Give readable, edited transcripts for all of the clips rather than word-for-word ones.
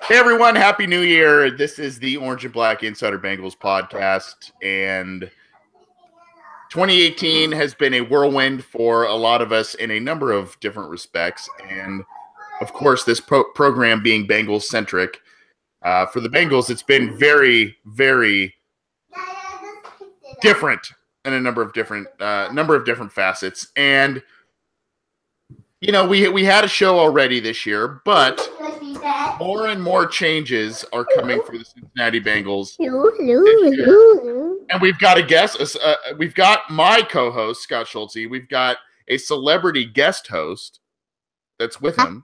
Hey everyone, Happy New Year. This is the Orange and Black Insider Bengals podcast, and 2018 has been a whirlwind for a lot of us in a number of different respects, and of course this program being Bengals centric. For the Bengals, it's been very, very different in a number of different facets. And you know, we had a show already this year, but more and more changes are coming for the Cincinnati Bengals. And we've got a guest. We've got my co-host, Scott Schultze. We've got a celebrity guest host that's with him.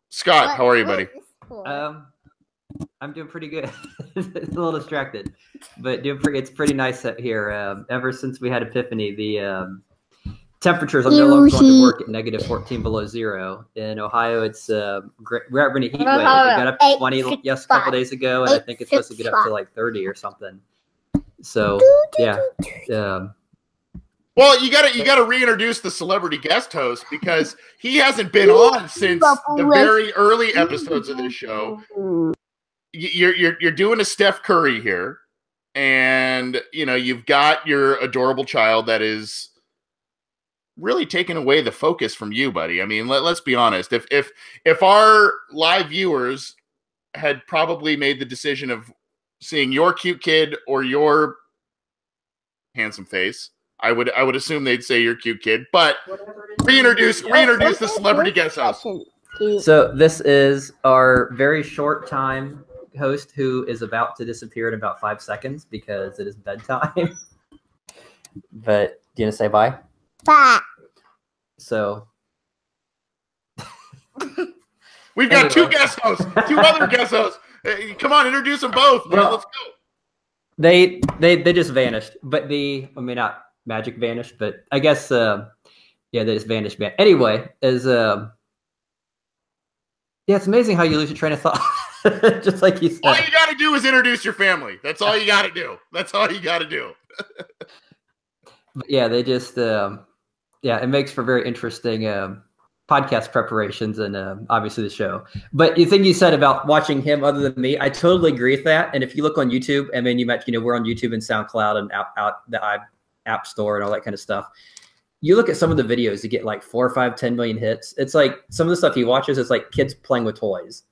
Scott, how are you, buddy? I'm doing pretty good. It's a little distracted, but it's pretty nice out here. Ever since we had Epiphany, the temperatures, I'm no longer going to work at -14 below zero. In Ohio, it's great. We're having a heat wave. We got up to 20 a couple days ago, and I think it's supposed to get up to like 30 or something. So yeah. Well, you gotta reintroduce the celebrity guest host because he hasn't been on since the very early episodes of this show. You're doing a Steph Curry here, and you know you've got your adorable child that is really taking away the focus from you, buddy. I mean, let's be honest. If our live viewers had probably made the decision of seeing your cute kid or your handsome face, I would assume they'd say your cute kid. But reintroduce the celebrity guest host. So this is our very short time host who is about to disappear in about 5 seconds because it is bedtime. But do you want to say bye? Bye. So we've got two guest hosts, two other guest hosts. Come on, introduce them both. Well, let's go. They just vanished, but not magic vanished, but I guess they just vanished. Man. Anyway, it's amazing how you lose your train of thought. Just like you said. All you got to do is introduce your family. That's all you got to do. That's all you got to do. But yeah, they just it makes for very interesting podcast preparations and obviously the show. But the thing you said about watching him other than me, I totally agree with that. And if you look on YouTube, I mean, you mentioned, we're on YouTube and SoundCloud and out the App Store and all that kind of stuff. You look at some of the videos, you get like 4 or 5, 10 million hits. It's like some of the stuff he watches is like kids playing with toys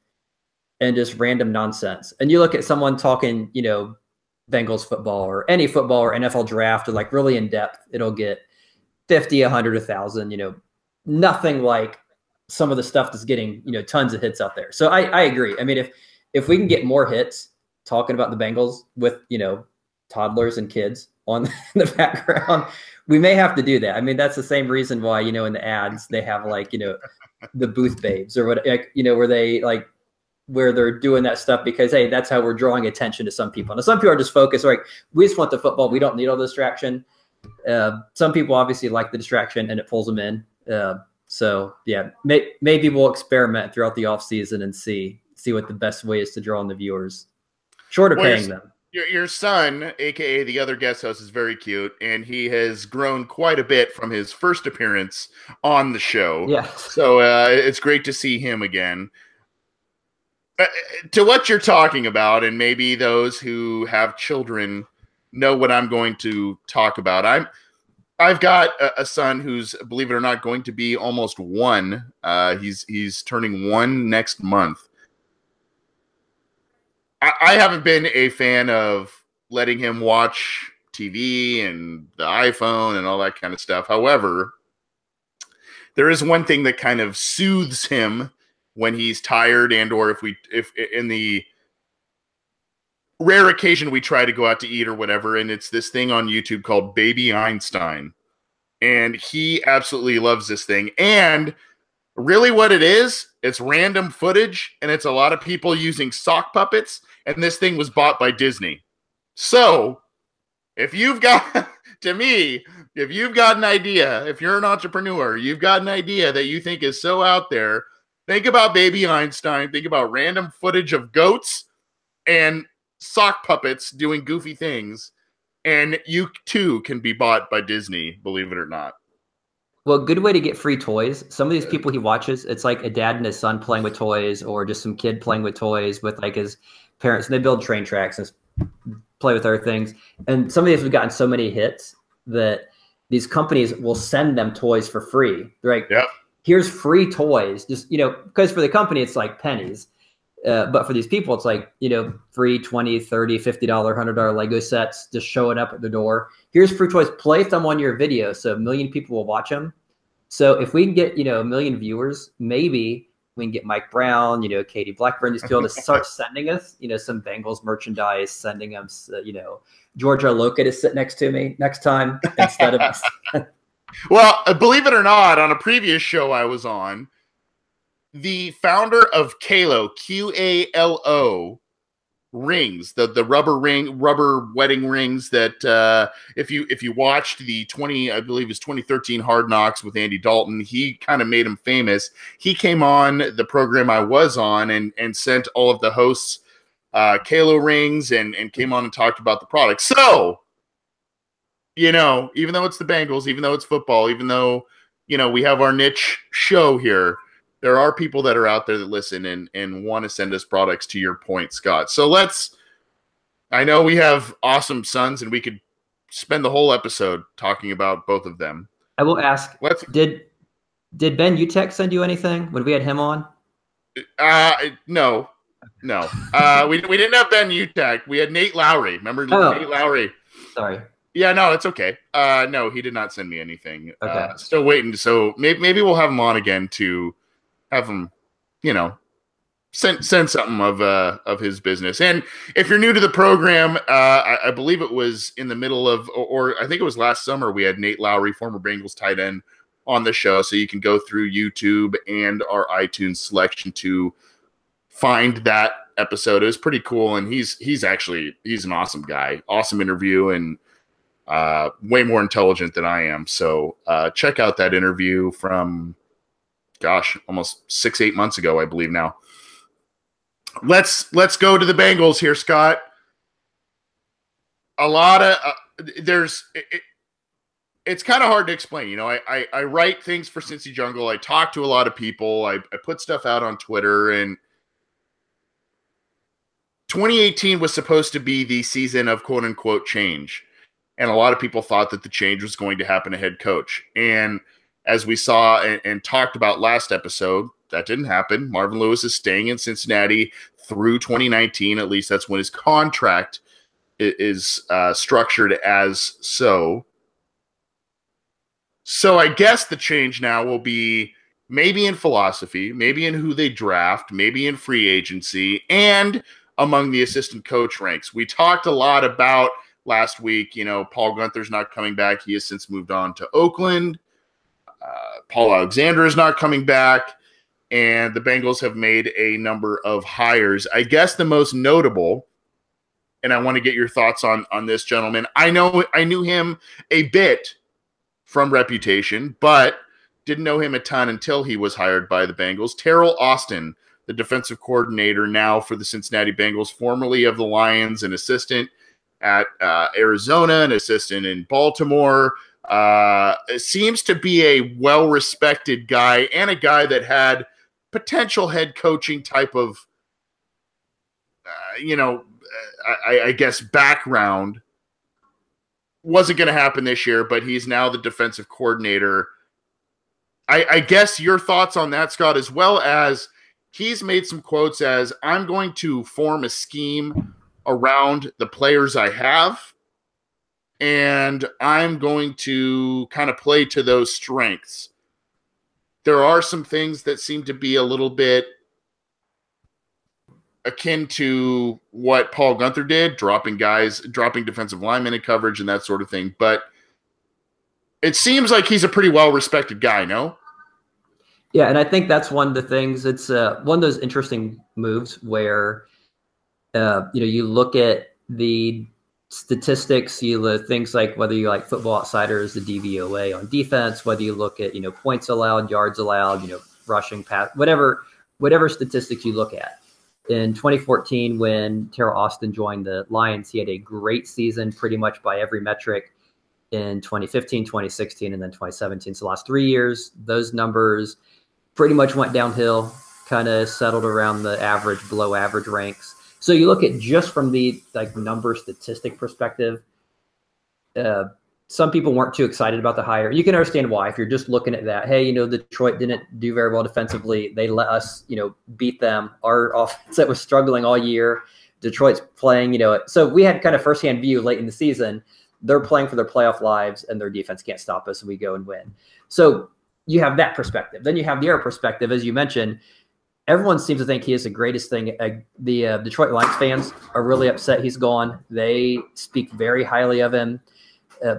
and just random nonsense. And you look at someone talking, Bengals football or any football or NFL draft or like really in depth, it'll get 50, 100, 1,000, nothing like some of the stuff that's getting, tons of hits out there. So I agree. I mean, if we can get more hits talking about the Bengals with, toddlers and kids on the background, we may have to do that. I mean, that's the same reason why, in the ads, they have like, the booth babes or what, where they like, where they're doing that stuff because, hey, that's how we're drawing attention to some people. Now, some people are just focused, like, we just want the football. We don't need all the distraction. Some people obviously like the distraction and it pulls them in. So yeah, maybe we'll experiment throughout the offseason and see what the best way is to draw on the viewers, short of paying them. Your son, aka the other guest host, is very cute, and he has grown quite a bit from his first appearance on the show. Yeah. So it's great to see him again. To what you're talking about, and maybe those who have children know what I'm going to talk about. I've got a son who's, believe it or not, going to be almost 1. He's turning 1 next month. I haven't been a fan of letting him watch TV and the iPhone and all that kind of stuff. However, there is one thing that kind of soothes him when he's tired, and or if in the rare occasion we try to go out to eat or whatever, and it's this thing on YouTube called Baby Einstein, and he absolutely loves this thing. And really what it is, it's random footage, and it's a lot of people using sock puppets, and this thing was bought by Disney. So if you've got, to me, if you've got an idea, if you're an entrepreneur, you've got an idea that you think is so out there, think about Baby Einstein. Think about random footage of goats and sock puppets doing goofy things, and you too can be bought by Disney, believe it or not. Well, a good way to get free toys. Some of these people he watches, it's like a dad and his son playing with toys, or just some kid playing with toys with like his parents. And they build train tracks and play with other things. And some of these have gotten so many hits that these companies will send them toys for free. They're like, Yep. Here's free toys. Just, because for the company, it's like pennies. But for these people, it's like, free $20, $30, $50, $100 Lego sets just showing up at the door. Here's free toys. Play them on your video so a million people will watch them. So if we can get, a million viewers, maybe we can get Mike Brown, Katie Blackburn, these people to start sending us, some Bengals merchandise, sending them, Georgia Loca to sit next to me next time instead of. Well, believe it or not, on a previous show I was on, the founder of Qalo, Qalo rings, the rubber wedding rings that if you watched the 2013 Hard Knocks with Andy Dalton, he kind of made him famous. He came on the program I was on and sent all of the hosts Qalo rings and came on and talked about the product. So, even though it's the Bengals, even though it's football, even though, we have our niche show here, there are people that are out there that listen and want to send us products, to your point, Scott. So I know we have awesome sons and we could spend the whole episode talking about both of them. I will ask, did Ben Utex send you anything when we had him on? No. We didn't have Ben Utex. We had Nate Lowry. Remember Nate Lowry? Sorry. Yeah, no, it's okay. No, he did not send me anything. Okay. Still waiting. So maybe we'll have him on again to have him, send something of his business. And if you're new to the program, I believe it was in the middle of, or I think it was last summer, we had Nate Lowry, former Bengals tight end, on the show. So you can go through YouTube and our iTunes selection to find that episode. It was pretty cool. And he's an awesome guy, awesome interview, and way more intelligent than I am. So check out that interview from, almost 6-8 months ago, I believe now. Let's go to the Bengals here, Scott. A lot of it's kind of hard to explain. I write things for Cincy Jungle. I talk to a lot of people. I put stuff out on Twitter, and 2018 was supposed to be the season of quote unquote change. And a lot of people thought that the change was going to happen to head coach. And as we saw and talked about last episode, that didn't happen. Marvin Lewis is staying in Cincinnati through 2019. At least that's when his contract is structured as so. So I guess the change now will be maybe in philosophy, maybe in who they draft, maybe in free agency, and among the assistant coach ranks. We talked a lot about last week, Paul Gunther's not coming back. He has since moved on to Oakland. Paul Alexander is not coming back, and the Bengals have made a number of hires. I guess the most notable, and I want to get your thoughts on this gentleman. I knew him a bit from reputation, but didn't know him a ton until he was hired by the Bengals. Terrell Lawson, the defensive coordinator now for the Cincinnati Bengals, formerly of the Lions, an assistant at Arizona, an assistant in Baltimore. Seems to be a well-respected guy and a guy that had potential head coaching type of, I guess, background. Wasn't going to happen this year, but he's now the defensive coordinator. I guess your thoughts on that, Scott, as well as he's made some quotes as, I'm going to form a scheme around the players I have, and I'm going to kind of play to those strengths. There are some things that seem to be a little bit akin to what Paul Gunther did, dropping defensive linemen in coverage and that sort of thing. But it seems like he's a pretty well-respected guy, no? Yeah, and I think that's one of the things. It's one of those interesting moves where, you look at the statistics, you look things like whether you like Football Outsiders, the DVOA on defense, whether you look at, points allowed, yards allowed, rushing, pass, whatever statistics you look at. In 2014, when Terrell Lawson joined the Lions, he had a great season pretty much by every metric. in 2015, 2016, and then 2017. So the last 3 years, those numbers pretty much went downhill, kind of settled around the average, below average ranks. So you look at just from the like number statistic perspective, some people weren't too excited about the hire. You can understand why. If you're just looking at that, hey, Detroit didn't do very well defensively. They let us, beat them. Our offense that was struggling all year. Detroit's playing, so we had kind of firsthand view late in the season. They're playing for their playoff lives and their defense can't stop us, and we go and win. So you have that perspective. Then you have the other perspective, as you mentioned. Everyone seems to think he is the greatest thing. The Detroit Lions fans are really upset he's gone. They speak very highly of him.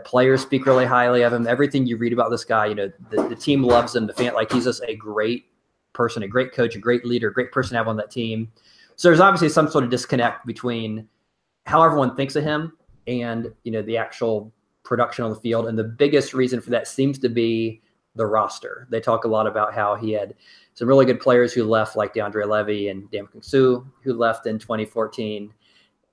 Players speak really highly of him. Everything you read about this guy, the team loves him. The fan, like, he's just a great person, a great coach, a great leader, a great person to have on that team. So there's obviously some sort of disconnect between how everyone thinks of him and, the actual production on the field. And the biggest reason for that seems to be the roster. They talk a lot about how he had some really good players who left, like DeAndre Levy and Ndamukong Suh, who left in 2014,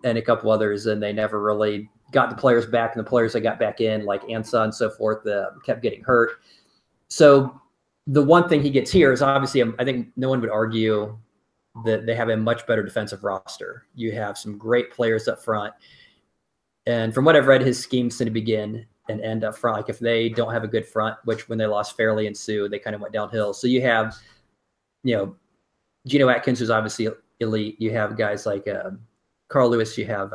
and a couple others, and they never really got the players back, and the players that got back in, like Ansah and so forth, kept getting hurt. So the one thing he gets here is obviously, I think no one would argue that they have a much better defensive roster. You have some great players up front. And from what I've read, his schemes tend to begin and end up front. Like if they don't have a good front, which when they lost Fairley and Suh, they kind of went downhill. So you have, Geno Atkins, who's obviously elite. You have guys like Carl Lewis. You have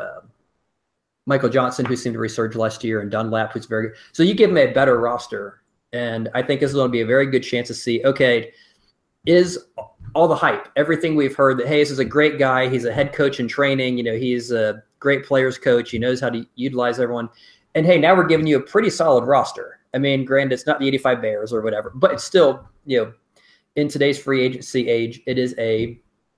Michael Johnson, who seemed to resurge last year, and Dunlap, who's very good. So you give him a better roster. And I think this is going to be a very good chance to see, okay, is all the hype, everything we've heard that, hey, this is a great guy. He's a head coach in training. He's a great players coach. He knows how to utilize everyone. And hey, now we're giving you a pretty solid roster. I mean, granted, it's not the 85 Bears or whatever, but it's still, in today's free agency age, it is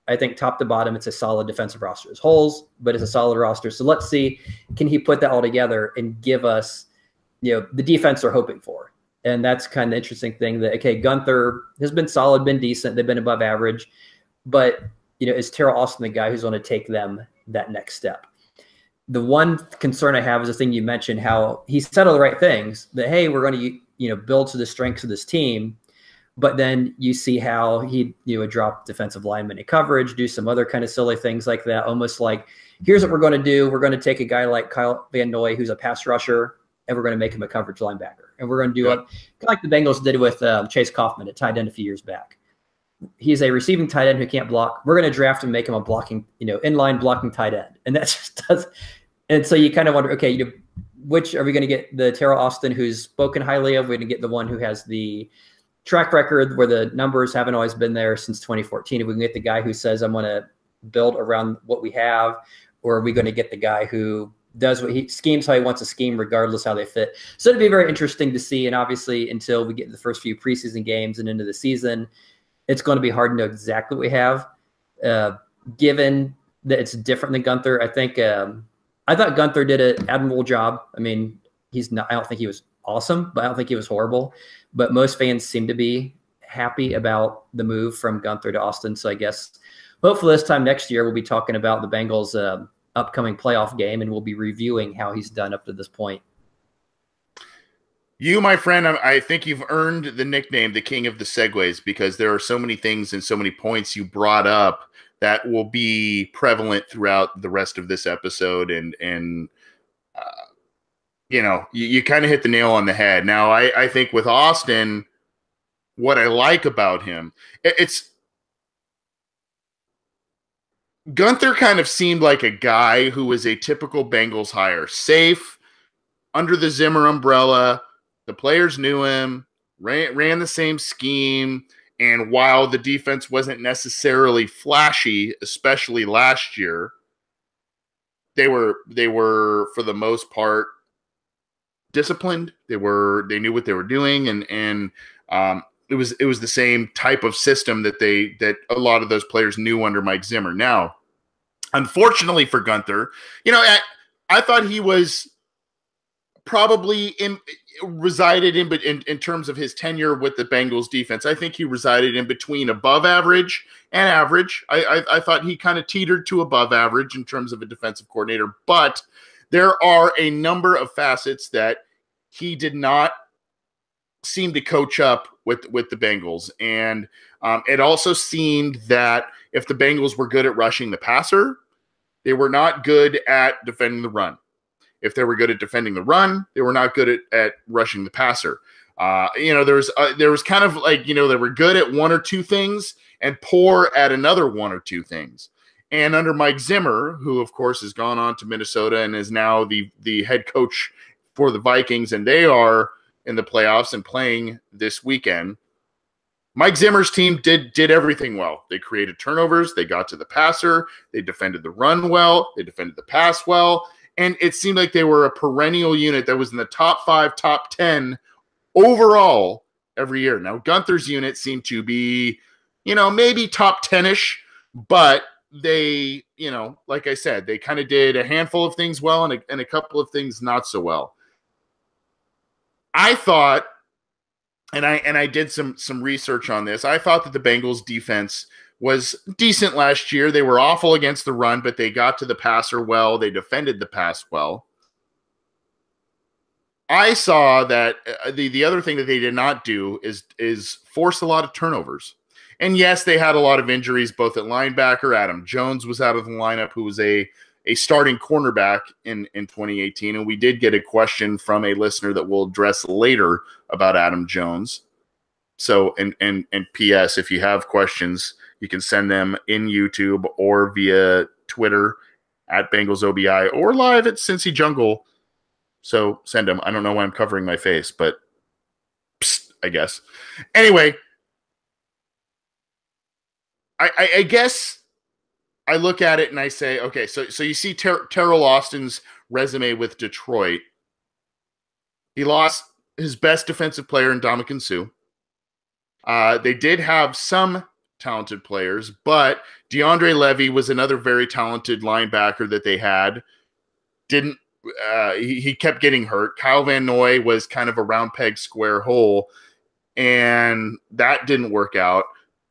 I think top to bottom, it's a solid defensive roster. There's holes, but it's a solid roster. So let's see, can he put that all together and give us, the defense they're hoping for? And that's kind of the interesting thing that, okay, Gunther has been solid, been decent. They've been above average. But, is Terrell Lawson the guy who's going to take them that next step? The one concern I have is the thing you mentioned, how he said all the right things, that, hey, we're going to, build to the strengths of this team. But then you see how he, would drop defensive linemen in coverage, do some other kind of silly things like that, almost like, here's what we're going to do. We're going to take a guy like Kyle Van Noy, who's a pass rusher, and we're going to make him a coverage linebacker. And we're going to do it kind of like the Bengals did with Chase Kaufman at tight end a few years back. He's a receiving tight end who can't block. We're going to draft and make him a blocking, inline blocking tight end. And that just does. And so you kind of wonder, okay, which are we going to get? The Terrell Austin, who's spoken highly of? We're going to get the one who has the track record where the numbers haven't always been there since 2014. If we can get the guy who says, I'm going to build around what we have, or are we going to get the guy who does what he schemes, how he wants to scheme, regardless how they fit? So it'd be very interesting to see. And obviously, until we get the first few preseason games and into the season, it's going to be hard to know exactly what we have. Given that it's different than Gunther, I think I thought Gunther did an admirable job. I mean, he's not. I don't think he was awesome, but I don't think he was horrible. But most fans seem to be happy about the move from Gunther to Austin. So I guess hopefully this time next year we'll be talking about the Bengals' upcoming playoff game, and we'll be reviewing how he's done up to this point. You, my friend, I think you've earned the nickname, the king of the segues, because there are so many things and so many points you brought up that will be prevalent throughout the rest of this episode. And you kind of hit the nail on the head. Now, I think with Austin, what I like about him, it's Gunther kind of seemed like a guy who was a typical Bengals hire. Safe, under the Zimmer umbrella. The players knew him, ran the same scheme, and while the defense wasn't necessarily flashy, especially last year, they were for the most part disciplined. They knew what they were doing, and it was the same type of system that a lot of those players knew under Mike Zimmer. Now, unfortunately for Gunther, I thought he was probably resided in terms of his tenure with the Bengals defense. I think he resided in between above average and average. I thought he kind of teetered to above average in terms of a defensive coordinator, but there are a number of facets that he did not seem to coach up with the Bengals. And it also seemed that if the Bengals were good at rushing the passer, they were not good at defending the run. If they were good at defending the run, they were not good at rushing the passer. There was kind of like, they were good at one or two things and poor at another one or two things. And under Mike Zimmer, who of course has gone on to Minnesota and is now the head coach for the Vikings, and they are in the playoffs and playing this weekend, Mike Zimmer's team did everything well. They created turnovers. They got to the passer. They defended the run well. They defended the pass well. And it seemed like they were a perennial unit that was in the top 5, top 10 overall every year. Now, Gunther's unit seemed to be, maybe top 10-ish, but they, like I said, they kind of did a handful of things well and a couple of things not so well. I thought, and I did some research on this, I thought that the Bengals defense was decent last year. They were awful against the run, but they got to the passer well. They defended the pass well. I saw that the other thing that they did not do is force a lot of turnovers. And yes, they had a lot of injuries, both at linebacker. Adam Jones was out of the lineup, who was a starting cornerback in 2018. And we did get a question from a listener that we'll address later about Adam Jones. So, and P.S., if you have questions, you can send them in YouTube or via Twitter at BengalsOBI or live at Cincy Jungle. So send them. I don't know why I'm covering my face, but psst, I guess. Anyway, I guess I look at it and I say, okay, so you see Terrell Lawson's resume with Detroit. He lost his best defensive player in Ndamukong Suh. They did have some talented players, but DeAndre Levy was another very talented linebacker that they had. He kept getting hurt. Kyle Van Noy was kind of a round peg square hole, and that didn't work out.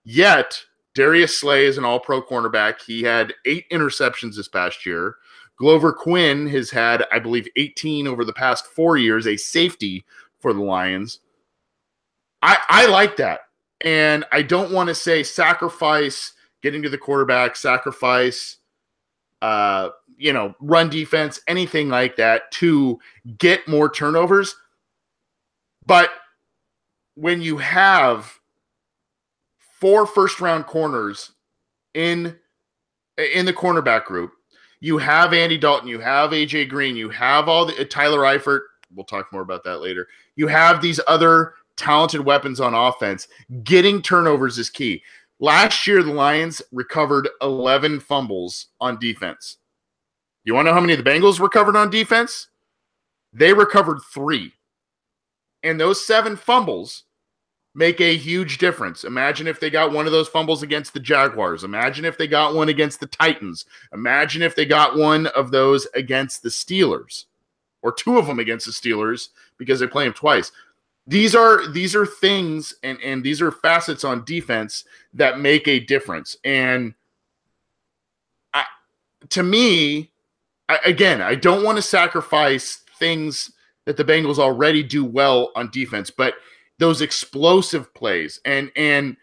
Yet, Darius Slay is an all-pro cornerback. He had 8 interceptions this past year. Glover Quinn has had, I believe, 18 over the past 4 years, a safety for the Lions. I like that. And I don't want to say sacrifice getting to the quarterback, sacrifice, run defense, anything like that to get more turnovers. But when you have 4 first-round corners in the cornerback group, you have Andy Dalton, you have AJ Green, you have all the Tyler Eifert. We'll talk more about that later. You have these other talented weapons on offense. Getting turnovers is key. Last year, the Lions recovered 11 fumbles on defense. You want to know how many the Bengals recovered on defense? They recovered 3. And those 7 fumbles make a huge difference. Imagine if they got one of those fumbles against the Jaguars. Imagine if they got one against the Titans. Imagine if they got one of those against the Steelers, or 2 of them against the Steelers because they play them twice. These are things and these are facets on defense that make a difference. And to me, I don't want to sacrifice things that the Bengals already do well on defense, but those explosive plays. And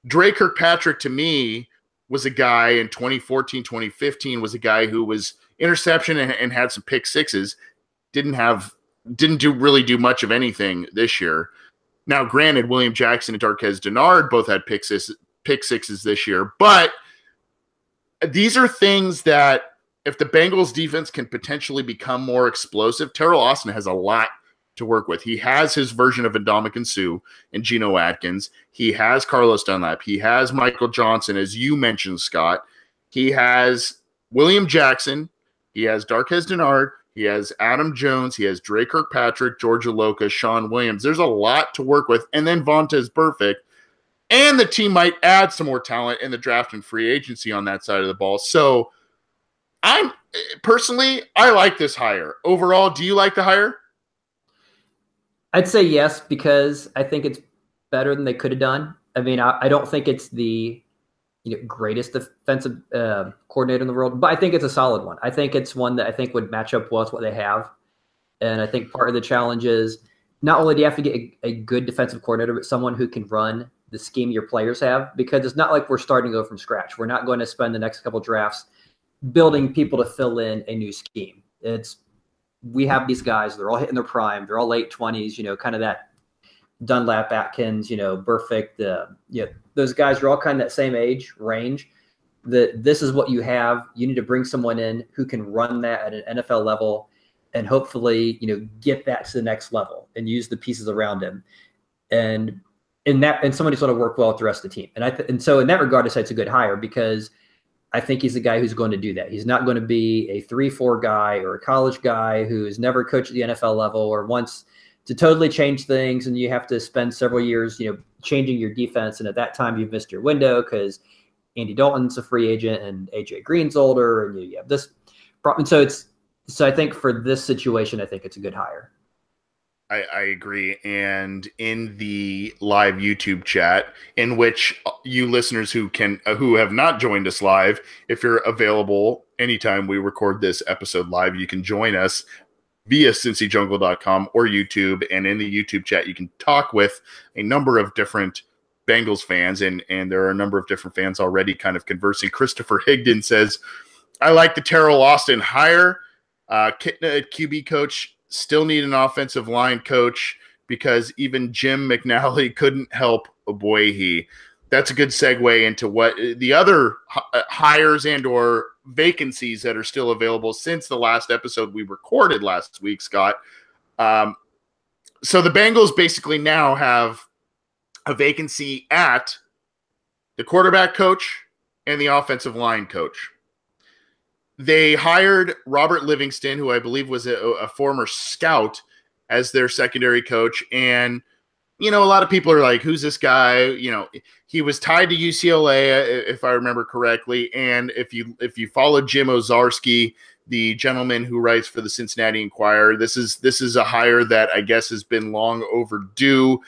Dre Kirkpatrick, to me, was a guy in 2014, 2015, was a guy who was interception and had some pick sixes. Didn't really do much of anything this year. Now, granted, William Jackson and Darqueze Dennard both had pick sixes this year, but these are things that if the Bengals defense can potentially become more explosive, Terrell Lawson has a lot to work with. He has his version of Ndamukong Suh and Geno Atkins. He has Carlos Dunlap. He has Michael Johnson, as you mentioned, Scott. He has William Jackson. He has Darqueze Dennard. He has Adam Jones. He has Dre Kirkpatrick, George Aloka, Sean Williams. There's a lot to work with. And then Vontaze Burfict. And the team might add some more talent in the draft and free agency on that side of the ball. So I like this hire. Overall, do you like the hire? I'd say yes, because I think it's better than they could have done. I mean, I don't think it's the greatest defensive coordinator in the world, but I think it's a solid one. I think it's one that I think would match up well with what they have. And I think part of the challenge is not only do you have to get a good defensive coordinator, but someone who can run the scheme your players have, because it's not like we're starting to go from scratch. We're not going to spend the next couple drafts building people to fill in a new scheme. We have these guys, they're all hitting their prime. They're all late 20s, kind of that Dunlap, Atkins, Burfict. Those guys are all kind of that same age range. This is what you have. You need to bring someone in who can run that at an NFL level and hopefully, get that to the next level and use the pieces around him. And somebody sort of work well with the rest of the team. And so in that regard, I say it's a good hire because I think he's the guy who's going to do that. He's not going to be a 3-4 guy or a college guy who's never coached at the NFL level or wants to totally change things. And you have to spend several years, changing your defense. And at that time you've missed your window because Andy Dalton's a free agent and AJ Green's older and you have this problem. So I think for this situation, I think it's a good hire. I agree. And in the live YouTube chat, in which you listeners who have not joined us live, if you're available anytime we record this episode live, you can join us via cincyjungle.com or YouTube. And in the YouTube chat, you can talk with a number of different Bengals fans. And there are a number of different fans already kind of conversing. Christopher Higdon says, I like the Terrell Lawson hire. Kitna at QB coach. Still need an offensive line coach because even Jim McNally couldn't help Oboyehi. That's a good segue into what the other hires and or vacancies that are still available since the last episode we recorded last week, Scott. So the Bengals basically now have a vacancy at the quarterback coach and the offensive line coach. They hired Robert Livingston, who I believe was a former scout, as their secondary coach. And, a lot of people are like, who's this guy? He was tied to UCLA, if I remember correctly. And if you follow Jim Ozarski, the gentleman who writes for the Cincinnati Enquirer, this is a hire that I guess has been long overdue.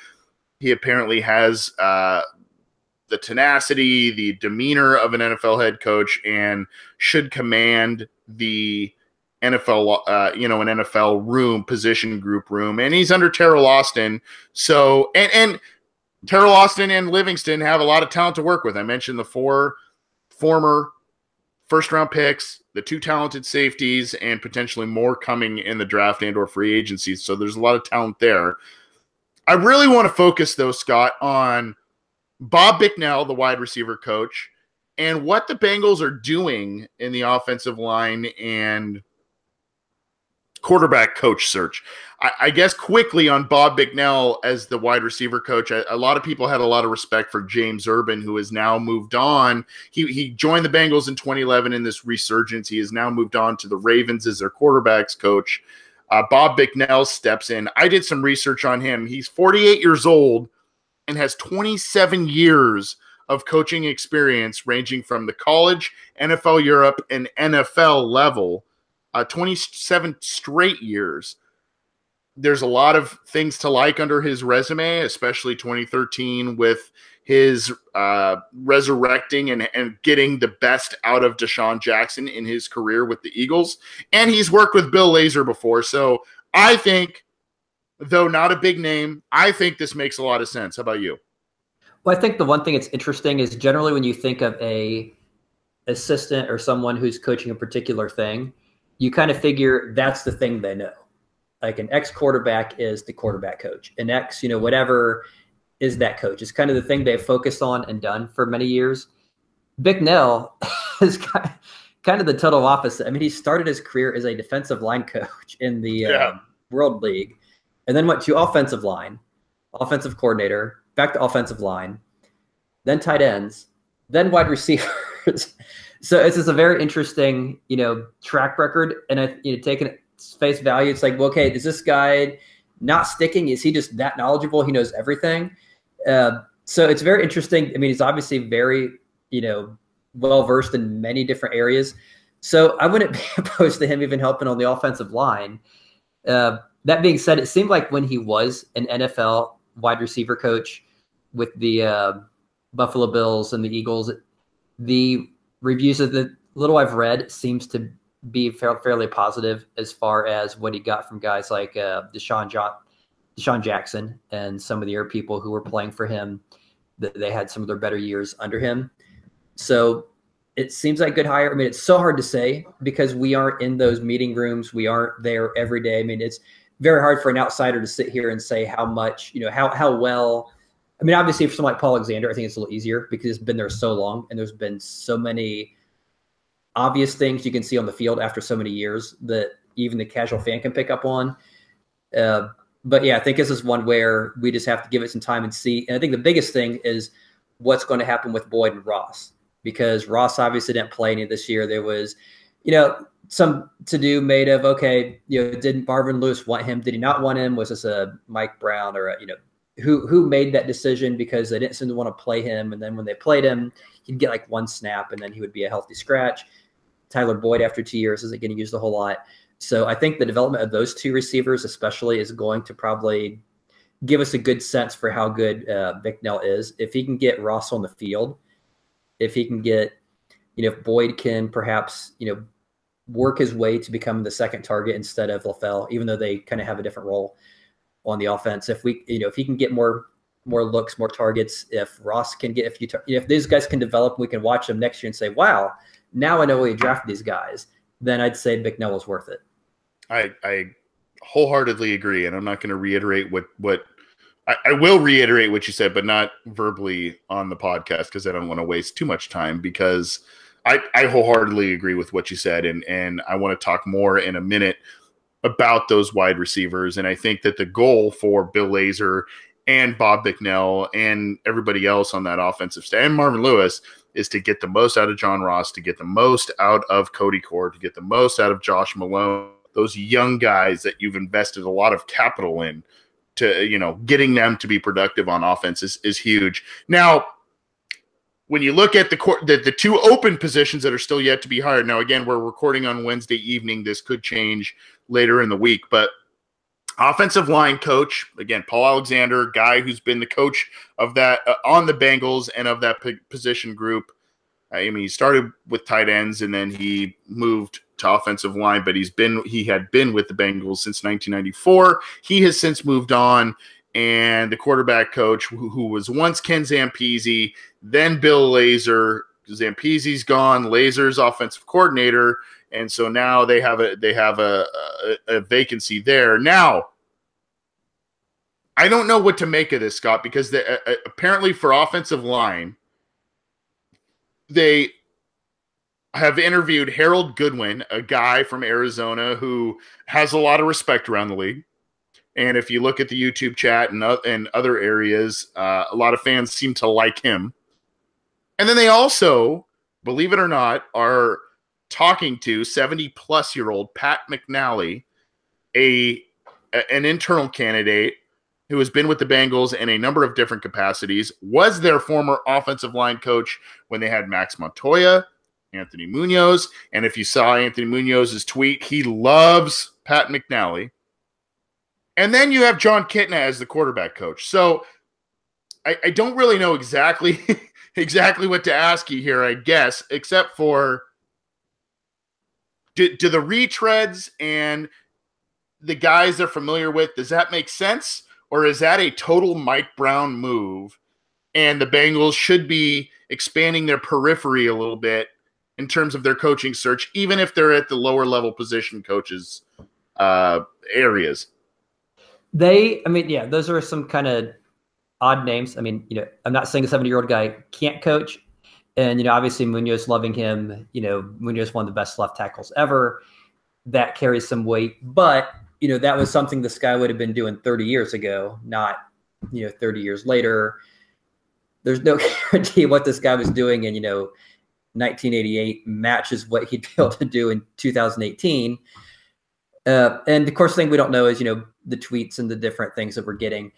He apparently has the tenacity, the demeanor of an NFL head coach, and should command the NFL, an NFL position group room. And he's under Terrell Lawson. So, and Terrell Lawson and Livingston have a lot of talent to work with. I mentioned the 4 former first-round picks, the 2 talented safeties, and potentially more coming in the draft and or free agency. So there's a lot of talent there. I really want to focus, though, Scott, on Bob Bicknell, the wide receiver coach, and what the Bengals are doing in the offensive line and quarterback coach search. I guess quickly on Bob Bicknell as the wide receiver coach, a lot of people had a lot of respect for James Urban, who has now moved on. He joined the Bengals in 2011 in this resurgence. He has now moved on to the Ravens as their quarterbacks coach. Bob Bicknell steps in. I did some research on him. He's 48 years old and has 27 years of coaching experience ranging from the college, NFL Europe, and NFL level, 27 straight years. There's a lot of things to like under his resume, especially 2013 with his resurrecting and getting the best out of Deshaun Jackson in his career with the Eagles. And he's worked with Bill Lazor before. So I think, though not a big name, I think this makes a lot of sense. How about you? Well, I think the one thing that's interesting is generally when you think of a assistant or someone who's coaching a particular thing, you kind of figure that's the thing they know. Like an ex-quarterback is the quarterback coach. An ex, whatever is that coach. It's kind of the thing they've focused on and done for many years. Bicknell is kind of the total opposite. I mean, he started his career as a defensive line coach in the World League, and then went to offensive line, offensive coordinator, back to offensive line, then tight ends, then wide receivers. So it's just a very interesting, track record. And taking it face value, it's like, well, okay, is this guy not sticking? Is he just that knowledgeable? He knows everything. So it's very interesting. I mean, he's obviously very, well-versed in many different areas. So I wouldn't be opposed to him even helping on the offensive line. That being said, it seemed like when he was an NFL wide receiver coach with the Buffalo Bills and the Eagles, the reviews of the little I've read seems to be fairly positive as far as what he got from guys like Deshaun Jackson and some of the other people who were playing for him. That they had some of their better years under him. So it seems like a good hire. I mean, it's so hard to say because we aren't in those meeting rooms. We aren't there every day. I mean, it's very hard for an outsider to sit here and say how much, how well. I mean, obviously for someone like Paul Alexander, I think it's a little easier because it's been there so long and there's been so many obvious things you can see on the field after so many years that even the casual fan can pick up on. But yeah, I think this is one where we just have to give it some time and see. And I think the biggest thing is what's going to happen with Boyd and Ross, because Ross obviously didn't play any this year. There was, some to-do made of, okay, didn't Marvin Lewis want him? Did he not want him? Was this a Mike Brown or who made that decision because they didn't seem to want to play him? And then when they played him, he'd get like one snap and then he would be a healthy scratch. Tyler Boyd after 2 years isn't getting used a whole lot. So I think the development of those two receivers especially is going to probably give us a good sense for how good Bicknell is. If he can get Ross on the field, if he can get, if Boyd can perhaps, work his way to become the second target instead of LaFell, even though they kind of have a different role on the offense. If we, if he can get more looks, more targets, if Ross can get a few, if these guys can develop, we can watch them next year and say, wow, now I know why you drafted these guys, then I'd say Bicknell was worth it. I wholeheartedly agree. And I'm not going to reiterate what I will reiterate what you said, but not verbally on the podcast because I don't want to waste too much time, because I wholeheartedly agree with what you said. And I want to talk more in a minute about those wide receivers. And I think that the goal for Bill Lazor and Bob Bicknell and everybody else on that offensive staff and Marvin Lewis is to get the most out of John Ross, to get the most out of Cody Cord, to get the most out of Josh Malone, those young guys that you've invested a lot of capital in, to, getting them to be productive on offense is huge. Now, when you look at the two open positions that are still yet to be hired, now, again, we're recording on Wednesday evening. This could change later in the week, but offensive line coach, again, Paul Alexander, guy who's been the coach of that on the Bengals and of that position group. I mean, he started with tight ends and then he moved to offensive line, but he had been with the Bengals since 1994. He has since moved on, and the quarterback coach who was once Ken Zampese, then Bill Lazor. Zampese's gone. Lazor's offensive coordinator, and so now they have a vacancy there. Now, I don't know what to make of this, Scott, because apparently for offensive line, they have interviewed Harold Goodwin, a guy from Arizona who has a lot of respect around the league. And if you look at the YouTube chat and other areas, a lot of fans seem to like him. And then they also, believe it or not, are talking to 70-plus-year-old Pat McNally, an internal candidate who has been with the Bengals in a number of different capacities, was their former offensive line coach when they had Max Montoya, Anthony Munoz. And if you saw Anthony Munoz's tweet, he loves Pat McNally. And then you have Jon Kitna as the quarterback coach. So I don't really know exactly what to ask you here, I guess, except for do the retreads and the guys they're familiar with, does that make sense? Or is that a total Mike Brown move and the Bengals should be expanding their periphery a little bit in terms of their coaching search, even if they're at the lower level position coaches areas? Those are some kind of odd names. I mean, I'm not saying a 70-year-old guy can't coach. And, obviously Munoz, loving him, Munoz, one of the best left tackles ever. That carries some weight. But, that was something this guy would have been doing 30 years ago, not, 30 years later. There's no guarantee what this guy was doing in, 1988 matches what he'd be able to do in 2018. And of course, the thing we don't know is, the tweets and the different things that we're getting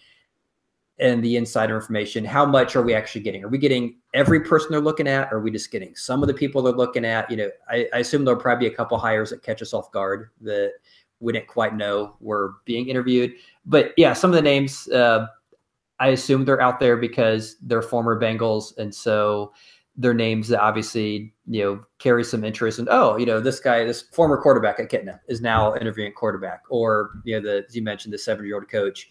and the insider information. How much are we actually getting? Are we getting every person they're looking at? Or are we just getting some of the people they're looking at? I assume there'll probably be a couple hires that catch us off guard that we didn't quite know were being interviewed. But yeah, some of the names, I assume they're out there because they're former Bengals. And so they're names that obviously, carry some interest in, this guy, this former quarterback at Kitna is now interviewing quarterback, or, as you mentioned, the 70-year-old coach.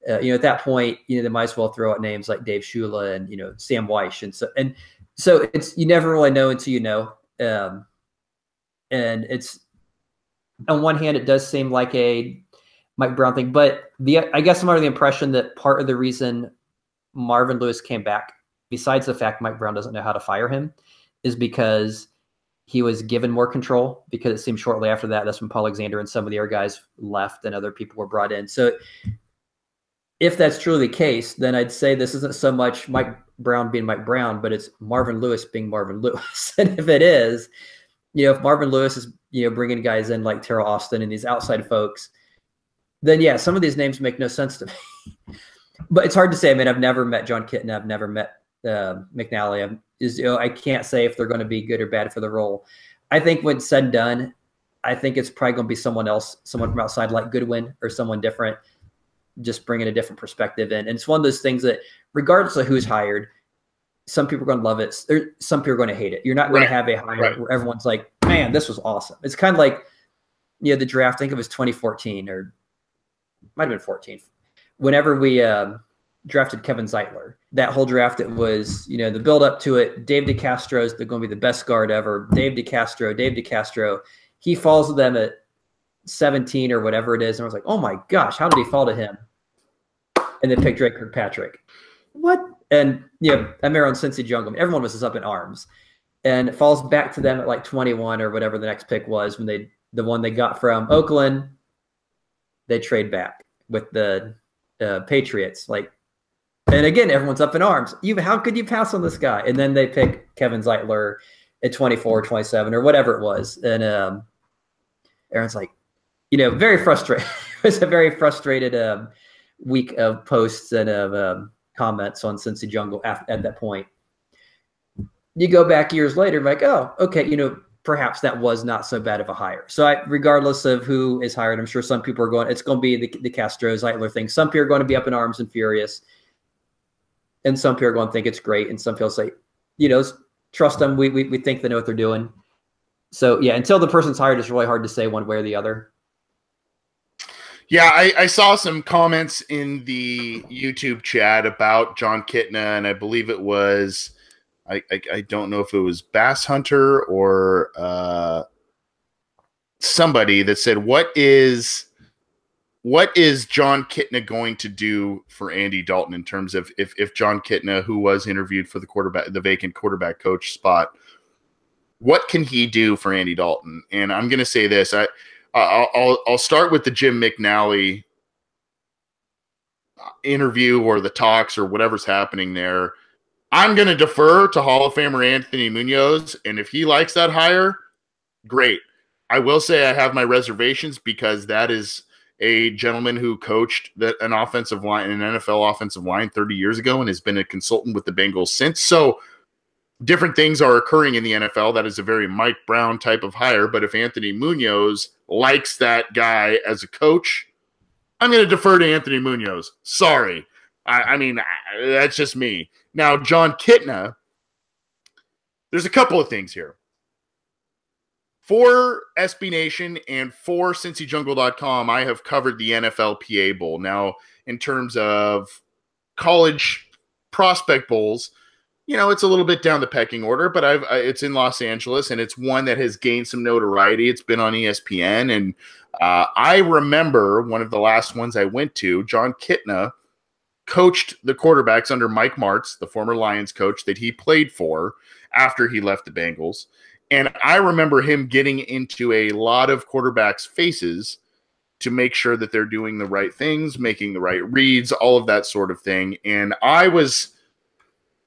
At that point, they might as well throw out names like Dave Shula and, Sam Weish. And so it's, you never really know until you know. And it's, on one hand, it does seem like a Mike Brown thing, but I guess I'm under the impression that part of the reason Marvin Lewis came back, besides the fact Mike Brown doesn't know how to fire him, is because he was given more control, because it seemed shortly after that's when Paul Alexander and some of the other guys left and other people were brought in. So if that's truly the case, then I'd say this isn't so much Mike Brown being Mike Brown, but it's Marvin Lewis being Marvin Lewis. And if it is, if Marvin Lewis is, bringing guys in like Terrell Austin and these outside folks, then yeah, some of these names make no sense to me. But it's hard to say. I mean, I've never met Jon Kitna. I've never met McNally. I can't say if they're going to be good or bad for the role. I think when it's said and done, I think it's probably going to be someone else, someone from outside like Goodwin or someone different, just bringing a different perspective in. And it's one of those things that regardless of who's hired, some people are going to love it. Some people are going to hate it. You're not going to have a hire where everyone's like, man, this was awesome. It's kind of like, the draft, I think it was 2014 or might have been 14. Whenever we drafted Kevin Zeitler, that whole draft, it was, the build up to it. Dave DeCastro is going to be the best guard ever. Dave DeCastro. He falls to them at 17 or whatever it is. And I was like, oh my gosh, how did he fall to him? And they picked Drake Kirkpatrick. What? And, I remember on Cincy Jungle, everyone was just up in arms. And it falls back to them at like 21 or whatever the next pick was, when the one they got from Oakland, they trade back with the Patriots. And again, everyone's up in arms. How could you pass on this guy? And then they pick Kevin Zeitler at 24, 27 or whatever it was. And Aaron's like, very frustrated. It was a very frustrated week of posts and of comments on Cincy Jungle at that point. You go back years later, like, oh, okay, perhaps that was not so bad of a hire. So regardless of who is hired, I'm sure some people are going, it's going to be the Castro Zeitler thing. Some people are going to be up in arms and furious. And some people are going to think it's great. And some people say, trust them. We think they know what they're doing. So yeah, until the person's hired, it's really hard to say one way or the other. Yeah, I saw some comments in the YouTube chat about Jon Kitna, and I believe it was, I don't know if it was Bass Hunter or somebody that said, what is Jon Kitna going to do for Andy Dalton in terms of if Jon Kitna, who was interviewed for the vacant quarterback coach spot, what can he do for Andy Dalton? And I'm going to say this, I'll start with the Jim McNally interview or the talks or whatever's happening there. I'm going to defer to Hall of Famer Anthony Munoz, and if he likes that hire, great. I will say I have my reservations because that is a gentleman who coached an offensive line, an NFL offensive line 30 years ago and has been a consultant with the Bengals since. So different things are occurring in the NFL. That is a very Mike Brown type of hire. But if Anthony Munoz likes that guy as a coach, I'm going to defer to Anthony Munoz. Sorry. I mean, that's just me. Now, Jon Kitna, there's a couple of things here. For SB Nation and for CincyJungle.com, I have covered the NFLPA Bowl. Now, in terms of college prospect bowls, it's a little bit down the pecking order, but it's in Los Angeles, and it's one that has gained some notoriety. It's been on ESPN, and I remember one of the last ones I went to, Jon Kitna coached the quarterbacks under Mike Martz, the former Lions coach that he played for after he left the Bengals. And I remember him getting into a lot of quarterbacks' faces to make sure that they're doing the right things, making the right reads, all of that sort of thing. And I was,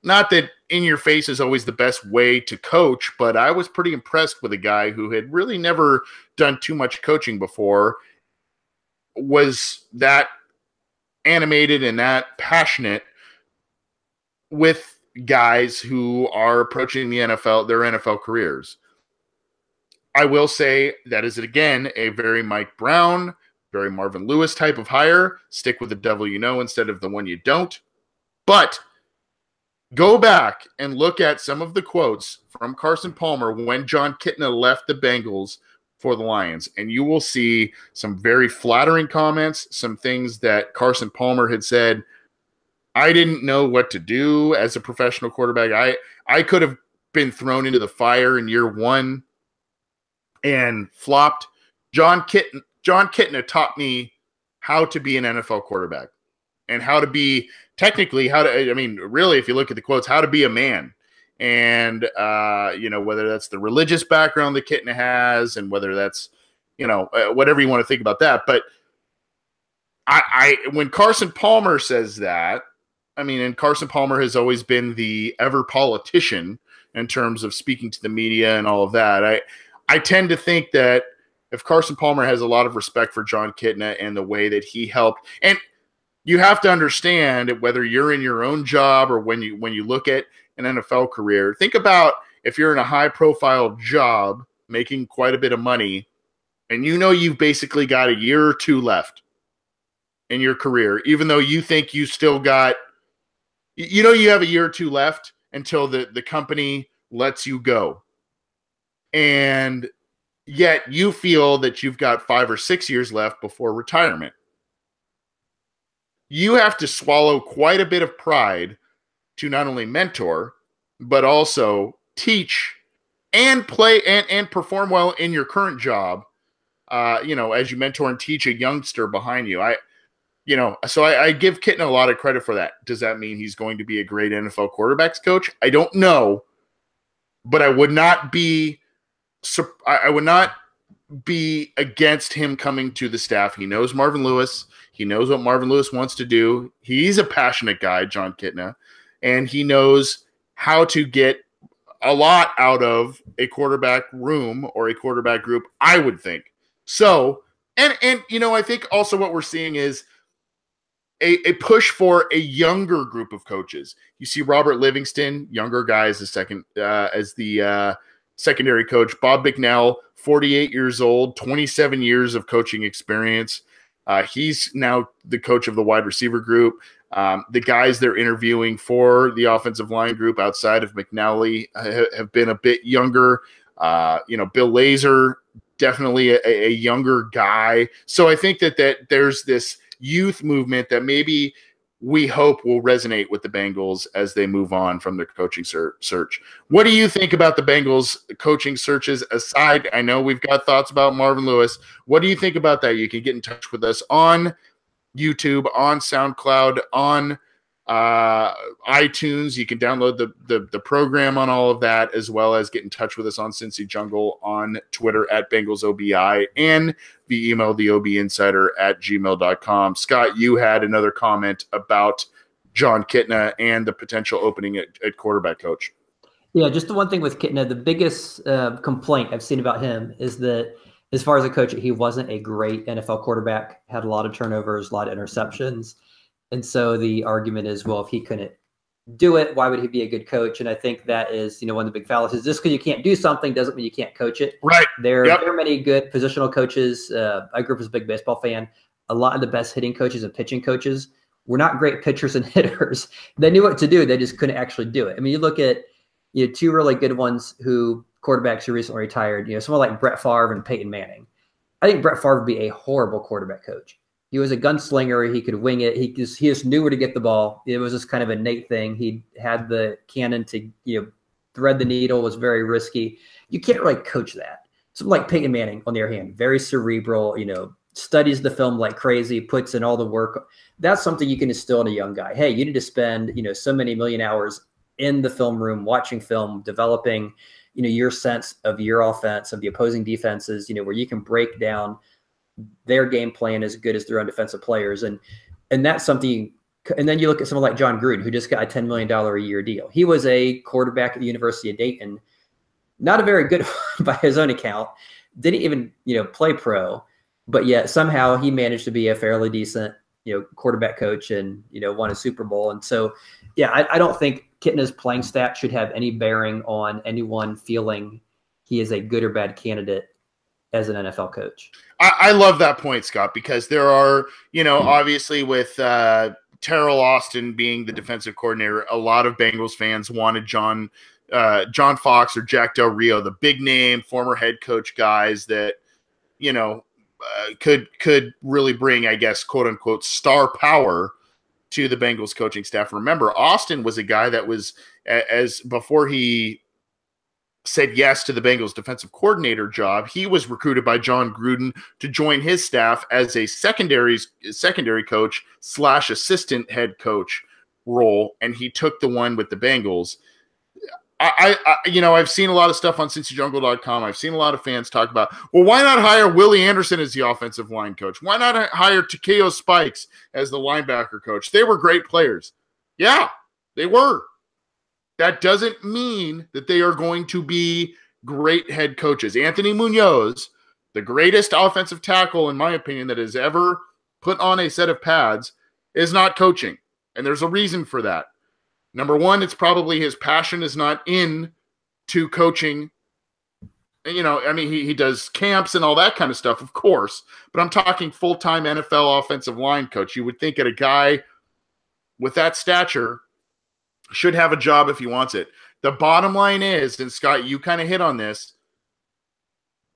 not that in your face is always the best way to coach, but I was pretty impressed with a guy who had really never done too much coaching before, was that animated and that passionate with guys who are approaching the NFL, their NFL careers. I will say that is, again, a very Mike Brown, very Marvin Lewis type of hire. Stick with the devil you know instead of the one you don't. But Go back and look at some of the quotes from Carson Palmer when Jon Kitna left the Bengals for the Lions, and you will see some very flattering comments, some things that Carson Palmer had said. I didn't know what to do as a professional quarterback. I could have been thrown into the fire in year one and flopped. Jon Kitna taught me how to be an NFL quarterback and how to be technically really, if you look at the quotes, how to be a man. And, whether that's the religious background that Kitna has and whether that's, whatever you want to think about that. But when Carson Palmer says that, and Carson Palmer has always been the ever politician in terms of speaking to the media and all of that. I tend to think that if Carson Palmer has a lot of respect for Jon Kitna and the way that he helped, and you have to understand whether you're in your own job or when you look at an NFL career, think about if you're in a high-profile job making quite a bit of money and you've basically got a year or two left in your career, even though you think you still got you have a year or two left until the company lets you go. And yet you feel that you've got 5 or 6 years left before retirement. You have to swallow quite a bit of pride to not only mentor, but also teach and play and perform well in your current job, as you mentor and teach a youngster behind you. So I give Kitna a lot of credit for that. Does that mean he's going to be a great NFL quarterbacks coach? I don't know, but I would not be against him coming to the staff. He knows Marvin Lewis. He knows what Marvin Lewis wants to do. He's a passionate guy, Jon Kitna, and he knows how to get a lot out of a quarterback room or a quarterback group, I would think. So, and I think also what we're seeing is a push for a younger group of coaches. You see Robert Livingston, younger guy, as the secondary coach. Bob Bicknell, 48 years old, 27 years of coaching experience. He's now the coach of the wide receiver group. The guys they're interviewing for the offensive line group outside of McNally have been a bit younger. Bill Lazor, definitely a younger guy. So I think that there's this youth movement that maybe we hope will resonate with the Bengals as they move on from their coaching search. What do you think about the Bengals coaching searches aside? I know we've got thoughts about Marvin Lewis. What do you think about that? You can get in touch with us on YouTube, on SoundCloud, on iTunes. You can download the program on all of that, as well as get in touch with us on Cincy Jungle, on Twitter at BengalsOBI, and via email, theobinsider@gmail.com. Scott, you had another comment about Jon Kitna and the potential opening at quarterback coach. Yeah, just the one thing with Kitna, the biggest complaint I've seen about him is that as far as a coach, he wasn't a great NFL quarterback, had a lot of turnovers, a lot of interceptions. And so the argument is, well, if he couldn't do it, why would he be a good coach? And I think that is, one of the big fallacies. Just because you can't do something doesn't mean you can't coach it. Right. There are many good positional coaches. I grew up as a big baseball fan. A lot of the best hitting coaches and pitching coaches were not great pitchers and hitters. They knew what to do. They just couldn't actually do it. I mean, you look at two really good ones quarterbacks who recently retired, someone like Brett Favre and Peyton Manning. I think Brett Favre would be a horrible quarterback coach. He was a gunslinger. He could wing it. He just knew where to get the ball. It was just kind of a innate thing. He had the cannon to thread the needle. Was very risky. You can't really coach that. Someone like Peyton Manning, on the other hand, very cerebral. Studies the film like crazy, puts in all the work. That's something you can instill in a young guy. Hey, you need to spend so many million hours in the film room, watching film, developing your sense of your offense, of the opposing defenses. Where you can break down their game plan as good as their own defensive players. And that's something. And then you look at someone like John Gruden, who just got a $10 million a year deal. He was a quarterback at the University of Dayton, not a very good by his own account, didn't even, play pro, but yet somehow he managed to be a fairly decent, quarterback coach and, won a Super Bowl. And so, yeah, I don't think Kitna's playing stats should have any bearing on anyone feeling he is a good or bad candidate as an NFL coach. I love that point, Scott, because there are, obviously with Terrell Lawson being the defensive coordinator, a lot of Bengals fans wanted John Fox or Jack Del Rio, the big name former head coach guys that could really bring, I guess, quote unquote, star power to the Bengals coaching staff. Remember, Austin was a guy that was, as before he said yes to the Bengals defensive coordinator job, he was recruited by John Gruden to join his staff as a secondary coach / assistant head coach role, and he took the one with the Bengals. I've seen a lot of stuff on CincyJungle.com. I've seen a lot of fans talk about, well, why not hire Willie Anderson as the offensive line coach? Why not hire Takeo Spikes as the linebacker coach? They were great players. Yeah, they were. That doesn't mean that they are going to be great head coaches. Anthony Munoz, the greatest offensive tackle, in my opinion, that has ever put on a set of pads, is not coaching. And there's a reason for that. Number one, it's probably his passion is not in to coaching. He does camps and all that kind of stuff, of course. But I'm talking full-time NFL offensive line coach. You would think that a guy with that stature should have a job if he wants it. The bottom line is, and Scott, you kind of hit on this,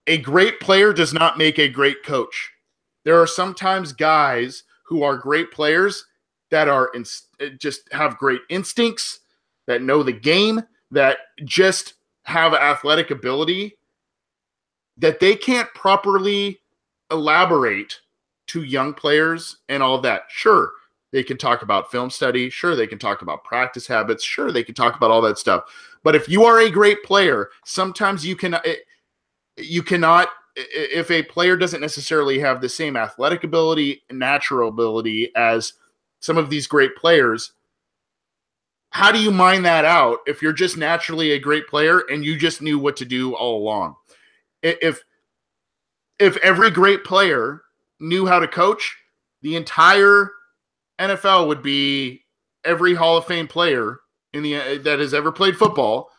a great player does not make a great coach. There are sometimes guys who are great players that are just have great instincts, that know the game, that just have athletic ability, that they can't properly elaborate to young players and all of that. Sure, they can talk about film study. Sure, they can talk about practice habits. Sure, they can talk about all that stuff. But if you are a great player, sometimes you cannot, if a player doesn't necessarily have the same athletic ability and natural ability as some of these great players, how do you mine that out if you're just naturally a great player and you just knew what to do all along? If every great player knew how to coach, the entire NFL would be every Hall of Fame player that has ever played football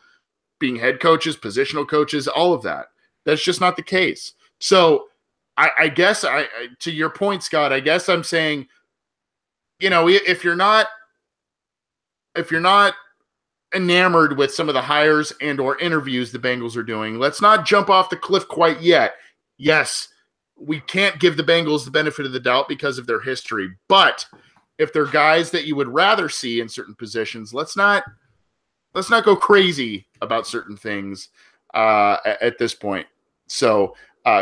being head coaches, positional coaches, all of that. That's just not the case. So I guess to your point, Scott, I guess I'm saying, if you're not enamored with some of the hires and or interviews the Bengals are doing, let's not jump off the cliff quite yet. Yes, we can't give the Bengals the benefit of the doubt because of their history, but if they're guys that you would rather see in certain positions, let's not go crazy about certain things at this point. So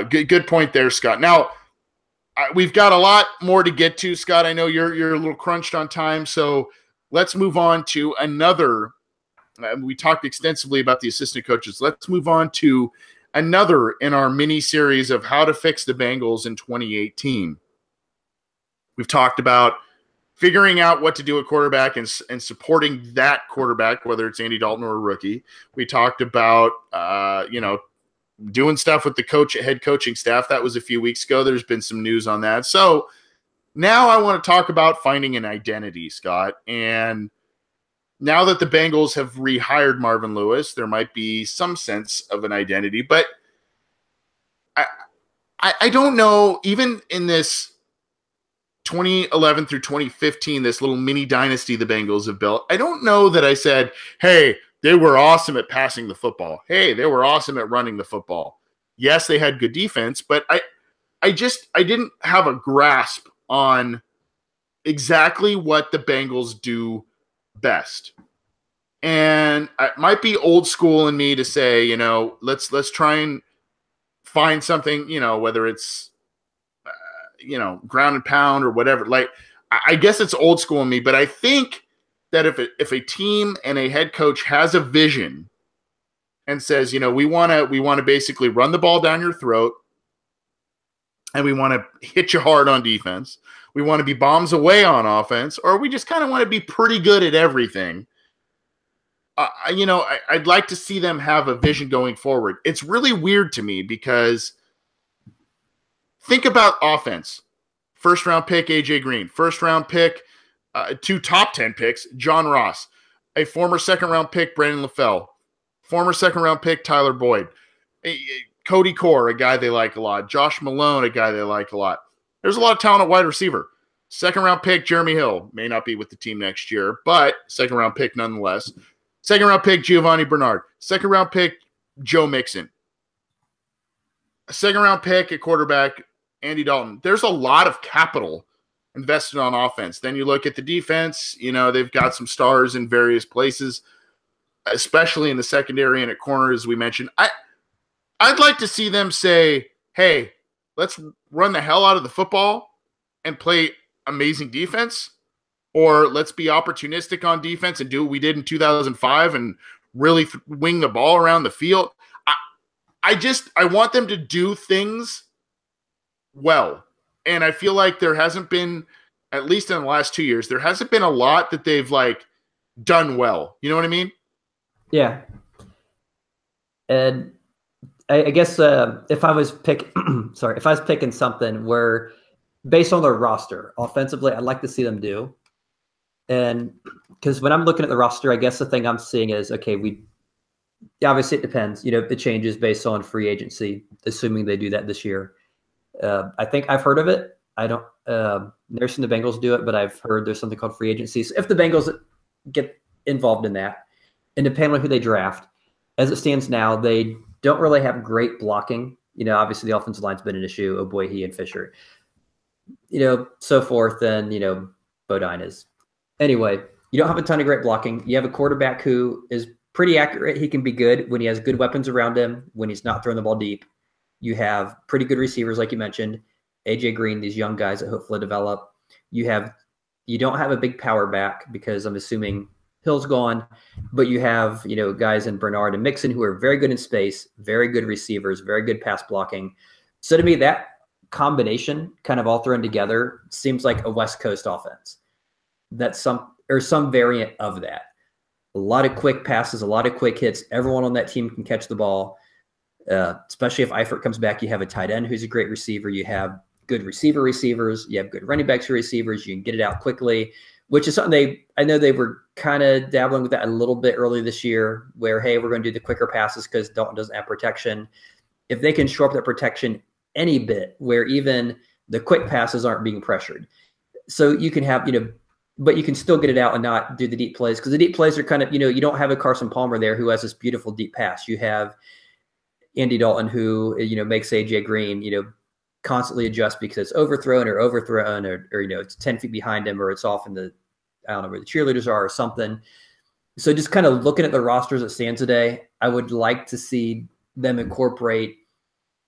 good point there, Scott. Now, we've got a lot more to get to, Scott. I know you're a little crunched on time, so let's move on to another. We talked extensively about the assistant coaches. Let's move on to another in our mini series of how to fix the Bengals in 2018. We've talked about figuring out what to do at quarterback and supporting that quarterback, whether it's Andy Dalton or a rookie. We talked about doing stuff with the head coaching staff. That was a few weeks ago. There's been some news on that. So now I want to talk about finding an identity, Scott. And now that the Bengals have rehired Marvin Lewis, there might be some sense of an identity. But I don't know, even in this 2011 through 2015, this little mini dynasty the Bengals have built, I don't know that I said, hey, they were awesome at passing the football. Hey, they were awesome at running the football. Yes, they had good defense, but I didn't have a grasp on exactly what the Bengals do best. And it might be old school in me to say, let's try and find something, whether it's, ground and pound or whatever. Like, I guess it's old school in me, but I think that if a team and a head coach has a vision and says, we want to basically run the ball down your throat, and we want to hit you hard on defense, we want to be bombs away on offense, or we just kind of want to be pretty good at everything. I'd like to see them have a vision going forward. It's really weird to me because think about offense. First round pick, AJ Green. First round pick, 2 top 10 picks, John Ross. A former second round pick, Brandon LaFell. Former second round pick, Tyler Boyd. Cody Core, a guy they like a lot. Josh Malone, a guy they like a lot. There's a lot of talent at wide receiver. Second round pick, Jeremy Hill. May not be with the team next year, but second round pick nonetheless. Second round pick, Giovanni Bernard. Second round pick, Joe Mixon. A second round pick at quarterback, Andy Dalton. There's a lot of capital invested on offense. Then you look at the defense, they've got some stars in various places, especially in the secondary and at corner, as we mentioned. I'd like to see them say, hey, let's run the hell out of the football and play amazing defense, or let's be opportunistic on defense and do what we did in 2005 and really wing the ball around the field. I want them to do things well. And I feel like there hasn't been, at least in the last 2 years, there hasn't been a lot that they've done well. You know what I mean? Yeah. And I guess if I was picking something where based on their roster offensively, I'd like to see them do. And because when I'm looking at the roster, I guess the thing I'm seeing is, okay, obviously it depends, it changes based on free agency, assuming they do that this year. I think I've heard of it. I don't, never seen the Bengals do it, but I've heard there's something called free agency. So if the Bengals get involved in that, and depending on who they draft, as it stands now, they don't really have great blocking. Obviously the offensive line's been an issue. Oboye and Fisher, so forth. And, Bodine is. Anyway, you don't have a ton of great blocking. You have a quarterback who is pretty accurate. He can be good when he has good weapons around him, when he's not throwing the ball deep. You have pretty good receivers, like you mentioned, AJ Green, these young guys that hopefully develop. You don't have a big power back because I'm assuming Hill's gone, but you have, guys in Bernard and Mixon who are very good in space, very good receivers, very good pass blocking. So to me, that combination kind of all thrown together seems like a West Coast offense. That's some variant of that. A lot of quick passes, a lot of quick hits. Everyone on that team can catch the ball. Especially if Eifert comes back, you have a tight end who's a great receiver. You have good receivers. You have good running backs or receivers. You can get it out quickly, which is something I know they were kind of dabbling with that a little bit early this year where, hey, we're going to do the quicker passes because Dalton doesn't have protection. If they can shore up that protection any bit where even the quick passes aren't being pressured. So you can have, but you can still get it out and not do the deep plays because the deep plays are kind of, you don't have a Carson Palmer there who has this beautiful deep pass. You have Andy Dalton who, makes AJ Green, constantly adjust because it's overthrown or it's 10 feet behind him or it's off in the, I don't know where the cheerleaders are or something. So just kind of looking at the rosters that stand today, I would like to see them incorporate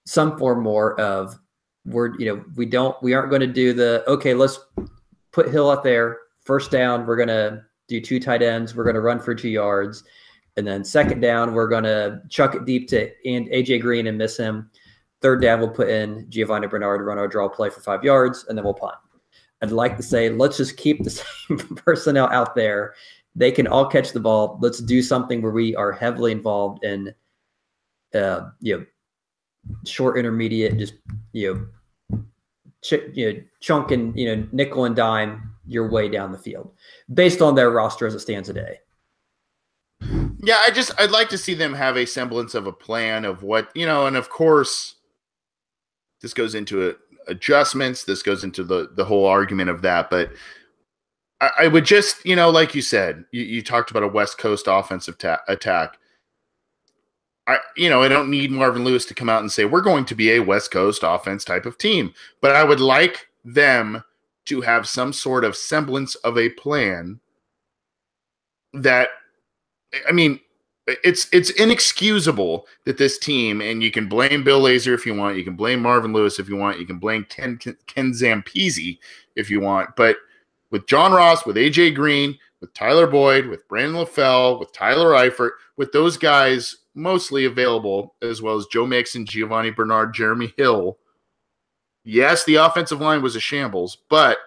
some form more of we aren't going to do let's put Hill out there. First down, we're going to do 2 tight ends. We're going to run for 2 yards. And then second down, we're going to chuck it deep to AJ Green and miss him. Third down, we'll put in Giovanni Bernard, run our draw play for 5 yards, and then we'll punt. I'd like to say, let's just keep the same personnel out there. They can all catch the ball. Let's do something where we are heavily involved in, short intermediate, just, chunk and, nickel and dime your way down the field based on their roster as it stands today. Yeah, I'd like to see them have a semblance of a plan of what, and of course this goes into adjustments. This goes into the whole argument of that. But I would just, like you said, you talked about a West Coast offensive attack. I don't need Marvin Lewis to come out and say, we're going to be a West Coast offense type of team. But I would like them to have some sort of semblance of a plan that, it's inexcusable that this team, and you can blame Bill Lazor if you want, you can blame Marvin Lewis if you want, you can blame Ken Zampese if you want, but with John Ross, with AJ Green, with Tyler Boyd, with Brandon LaFell, with Tyler Eifert, with those guys mostly available, as well as Joe Mixon, Giovanni Bernard, Jeremy Hill, yes, the offensive line was a shambles, but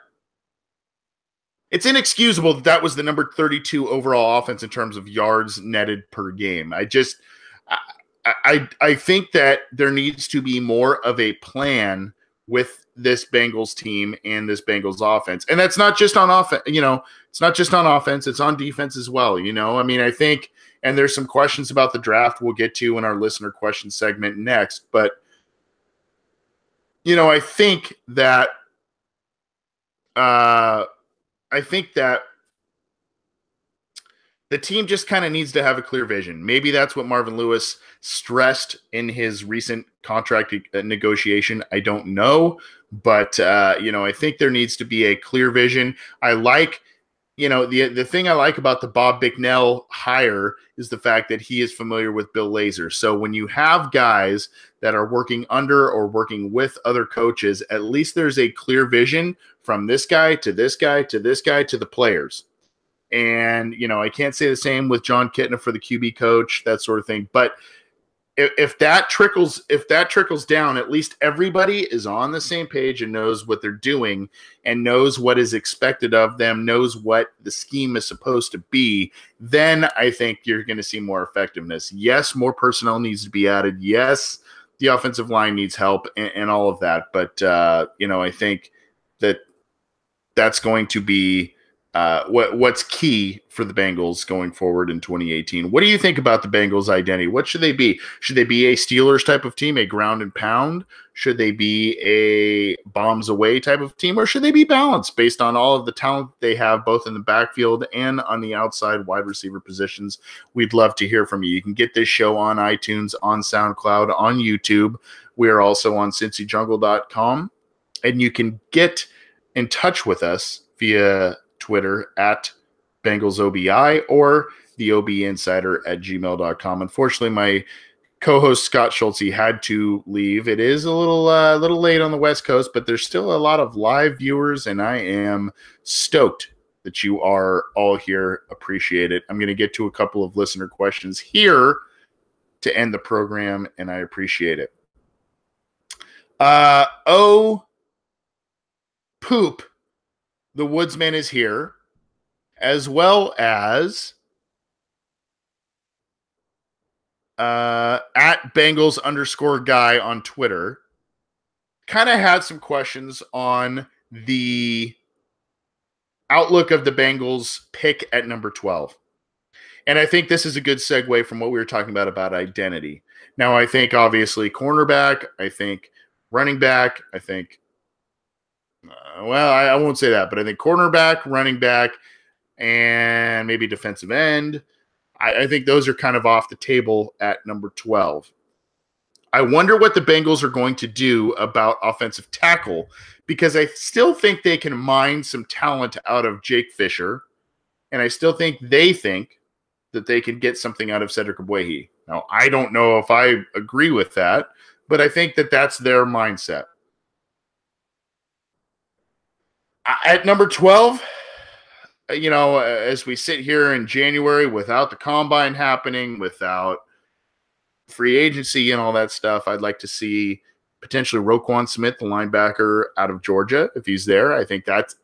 it's inexcusable that was the number 32 overall offense in terms of yards netted per game. I think that there needs to be more of a plan with this Bengals team and this Bengals offense. And that's not just on offense, it's not just on offense, it's on defense as well. I think, and there's some questions about the draft we'll get to in our listener question segment next, but I think that I think that the team just kind of needs to have a clear vision. Maybe that's what Marvin Lewis stressed in his recent contract negotiation. I don't know, but I think there needs to be a clear vision. I like, the thing I like about the Bob Bicknell hire is the fact that he is familiar with Bill Lazor. So when you have guys that are working under or working with other coaches, at least there's a clear vision from this guy to this guy to this guy to the players. And, I can't say the same with Jon Kitna for the QB coach, that sort of thing. But if that trickles down, at least everybody is on the same page and knows what they're doing and knows what is expected of them, knows what the scheme is supposed to be, then I think you're going to see more effectiveness. Yes, more personnel needs to be added. Yes, the offensive line needs help and all of that. But, I think that's going to be what's key for the Bengals going forward in 2018. What do you think about the Bengals' identity? What should they be? Should they be a Steelers type of team, a ground and pound? Should they be a bombs away type of team? Or should they be balanced based on all of the talent they have both in the backfield and on the outside wide receiver positions? We'd love to hear from you. You can get this show on iTunes, on SoundCloud, on YouTube. We are also on cincyjungle.com. And you can get in touch with us via Twitter at BengalsOBI or the OBinsider@gmail.com. Unfortunately, my co-host Scott Schultz had to leave. It is a little late on the West Coast, but there's still a lot of live viewers, and I am stoked that you are all here. Appreciate it. I'm going to get to a couple of listener questions here to end the program, and I appreciate it. Poop. The Woodsman is here, as well as at Bengals_guy on Twitter. Kind of had some questions on the outlook of the Bengals pick at number 12. And I think this is a good segue from what we were talking about identity. Now, I think obviously cornerback, I think running back, I think I won't say that, but I think cornerback, running back, and maybe defensive end. I think those are kind of off the table at number 12. I wonder what the Bengals are going to do about offensive tackle, because I still think they can mine some talent out of Jake Fisher, and I still think that they can get something out of Cedric Ogbuehi. Now, I don't know if I agree with that, but I think that that's their mindset. At number 12, as we sit here in January without the combine happening, without free agency and all that stuff, I'd like to see potentially Roquan Smith, the linebacker out of Georgia, if he's there. I think that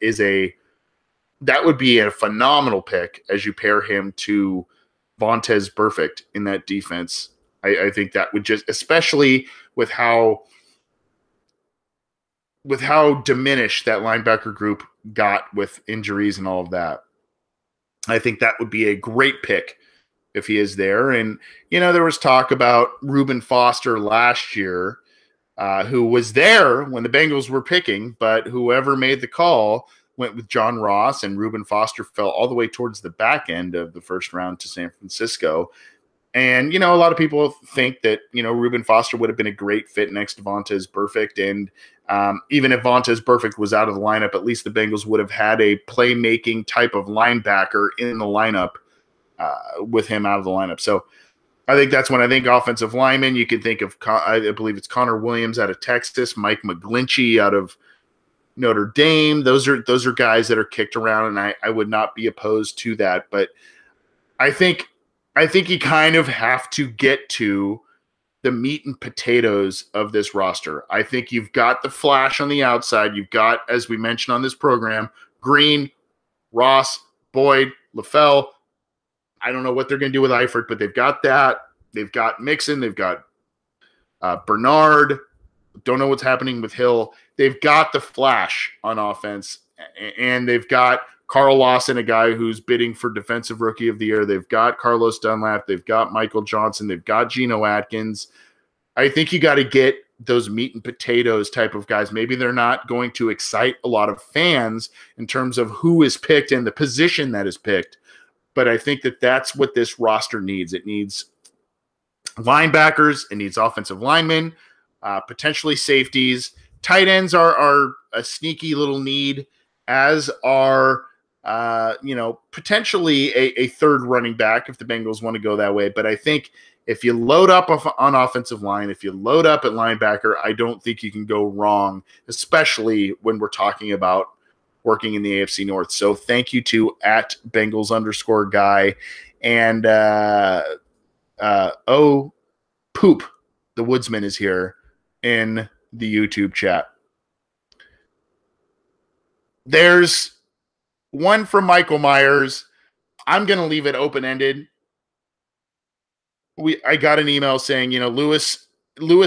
would be a phenomenal pick as you pair him to Vontaze Burfict in that defense. I think that would just, especially with how diminished that linebacker group got with injuries and all of that. I think that would be a great pick if he is there. And, there was talk about Reuben Foster last year, who was there when the Bengals were picking, but whoever made the call went with John Ross, and Reuben Foster fell all the way towards the back end of the first round to San Francisco. And, a lot of people think that, Reuben Foster would have been a great fit next to Vontaze Burfict. And even if Vontaze Burfict was out of the lineup, at least the Bengals would have had a playmaking type of linebacker in the lineup with him out of the lineup. So I think that's when I think offensive lineman. You can think of, I believe it's Connor Williams out of Texas, Mike McGlinchey out of Notre Dame. Those are guys that are kicked around, and I would not be opposed to that. But I think you kind of have to get to the meat and potatoes of this roster. I think you've got the flash on the outside. You've got, as we mentioned on this program, Green, Ross, Boyd, LaFell. I don't know what they're going to do with Eifert, but they've got that. They've got Mixon. They've got Bernard. Don't know what's happening with Hill. They've got the flash on offense, and they've got Carl Lawson, a guy who's bidding for Defensive Rookie of the Year. They've got Carlos Dunlap. They've got Michael Johnson. They've got Geno Atkins. I think you got to get those meat and potatoes type of guys. Maybe they're not going to excite a lot of fans in terms of who is picked and the position that is picked. But I think that that's what this roster needs. It needs linebackers. It needs offensive linemen, potentially safeties. Tight ends are a sneaky little need, as are potentially a third running back if the Bengals want to go that way. But I think if you load up on offensive line, if you load up at linebacker, I don't think you can go wrong, especially when we're talking about working in the AFC North. So thank you to @Bengals_guy and Poop, the Woodsman, is here in the YouTube chat. There's one from Michael Myers. I'm going to leave it open-ended. I got an email saying, Lewis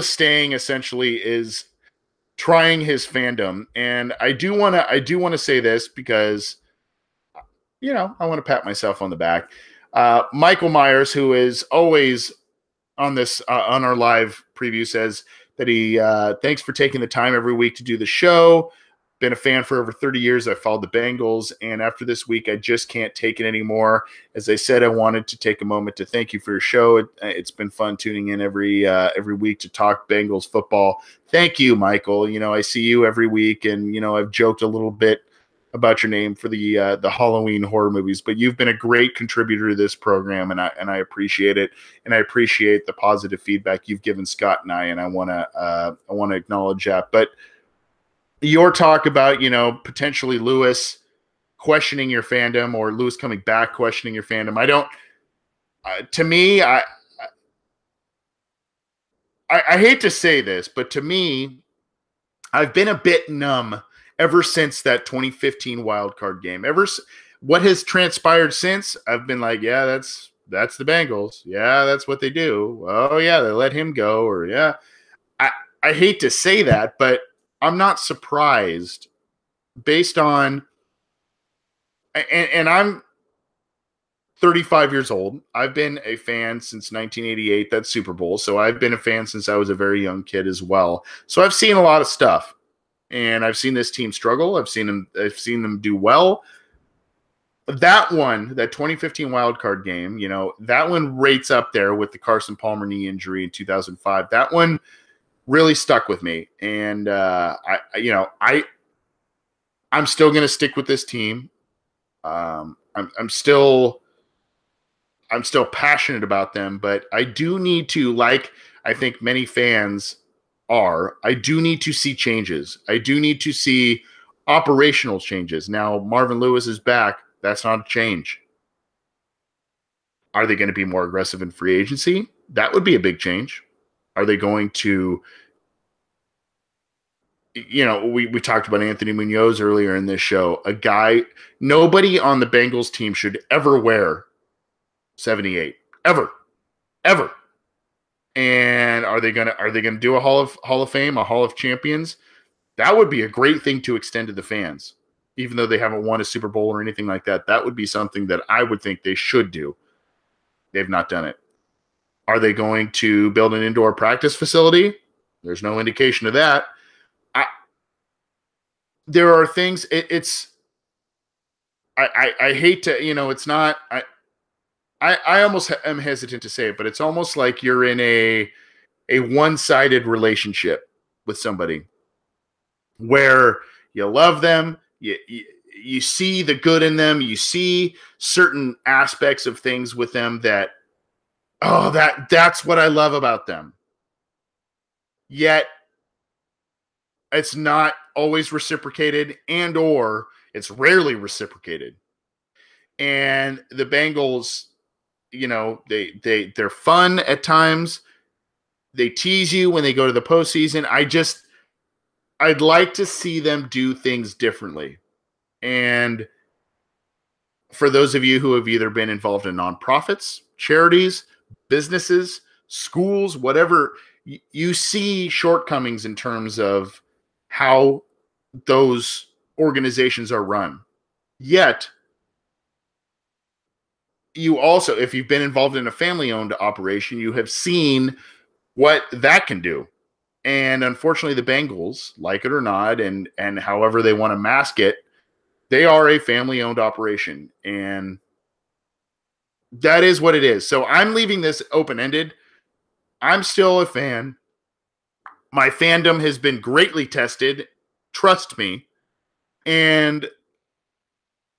staying essentially is trying his fandom, and I do want to say this because I want to pat myself on the back. Michael Myers, who is always on this on our live preview, says that he thanks for taking the time every week to do the show. Been a fan for over 30 years. I followed the Bengals, and after this week, I just can't take it anymore. As I said, I wanted to take a moment to thank you for your show. It's been fun tuning in every week to talk Bengals football. Thank you, Michael. I see you every week, and I've joked a little bit about your name for the Halloween horror movies, but you've been a great contributor to this program, and I appreciate it, and I appreciate the positive feedback you've given Scott and I want to acknowledge that. But your talk about, potentially Lewis questioning your fandom, or Lewis coming back questioning your fandom. To me, I hate to say this, but to me, I've been a bit numb ever since that 2015 wildcard game. What has transpired since, I've been like, yeah, that's the Bengals. Yeah, that's what they do. Oh yeah, they let him go, or yeah. I hate to say that, but I'm not surprised based on, and I'm 35 years old. I've been a fan since 1988, that Super Bowl. So I've been a fan since I was a very young kid as well. So I've seen a lot of stuff, and I've seen this team struggle. I've seen them do well. That 2015 wildcard game, that one rates up there with the Carson Palmer knee injury in 2005. That one really stuck with me, and I'm still going to stick with this team. I'm still passionate about them, but I do need to, like I think many fans are, I do need to see changes. I do need to see operational changes. Now, Marvin Lewis is back. That's not a change. Are they going to be more aggressive in free agency? That would be a big change. Are they going to, we talked about Anthony Munoz earlier in this show, a guy, nobody on the Bengals team should ever wear 78, ever. And are they gonna do a Hall of Fame, a Hall of Champions? That would be a great thing to extend to the fans, even though they haven't won a Super Bowl or anything like that. That would be something that I would think they should do. They've not done it. Are they going to build an indoor practice facility? There's no indication of that. There are things. I hate to. It's not. I almost am hesitant to say it, but it's almost like you're in a one-sided relationship with somebody where you love them, you see the good in them, you see certain aspects of things with them that's what I love about them. Yet it's not always reciprocated, and or it's rarely reciprocated. And the Bengals, they're fun at times. They tease you when they go to the postseason. I'd like to see them do things differently. And for those of you who have either been involved in nonprofits, charities, businesses, schools, whatever, you see shortcomings in terms of how those organizations are run. Yet, you also, if you've been involved in a family-owned operation, you have seen what that can do. And unfortunately, the Bengals, like it or not, and however they want to mask it, they are a family-owned operation. And that is what it is. So I'm leaving this open-ended. I'm still a fan. My fandom has been greatly tested. Trust me. And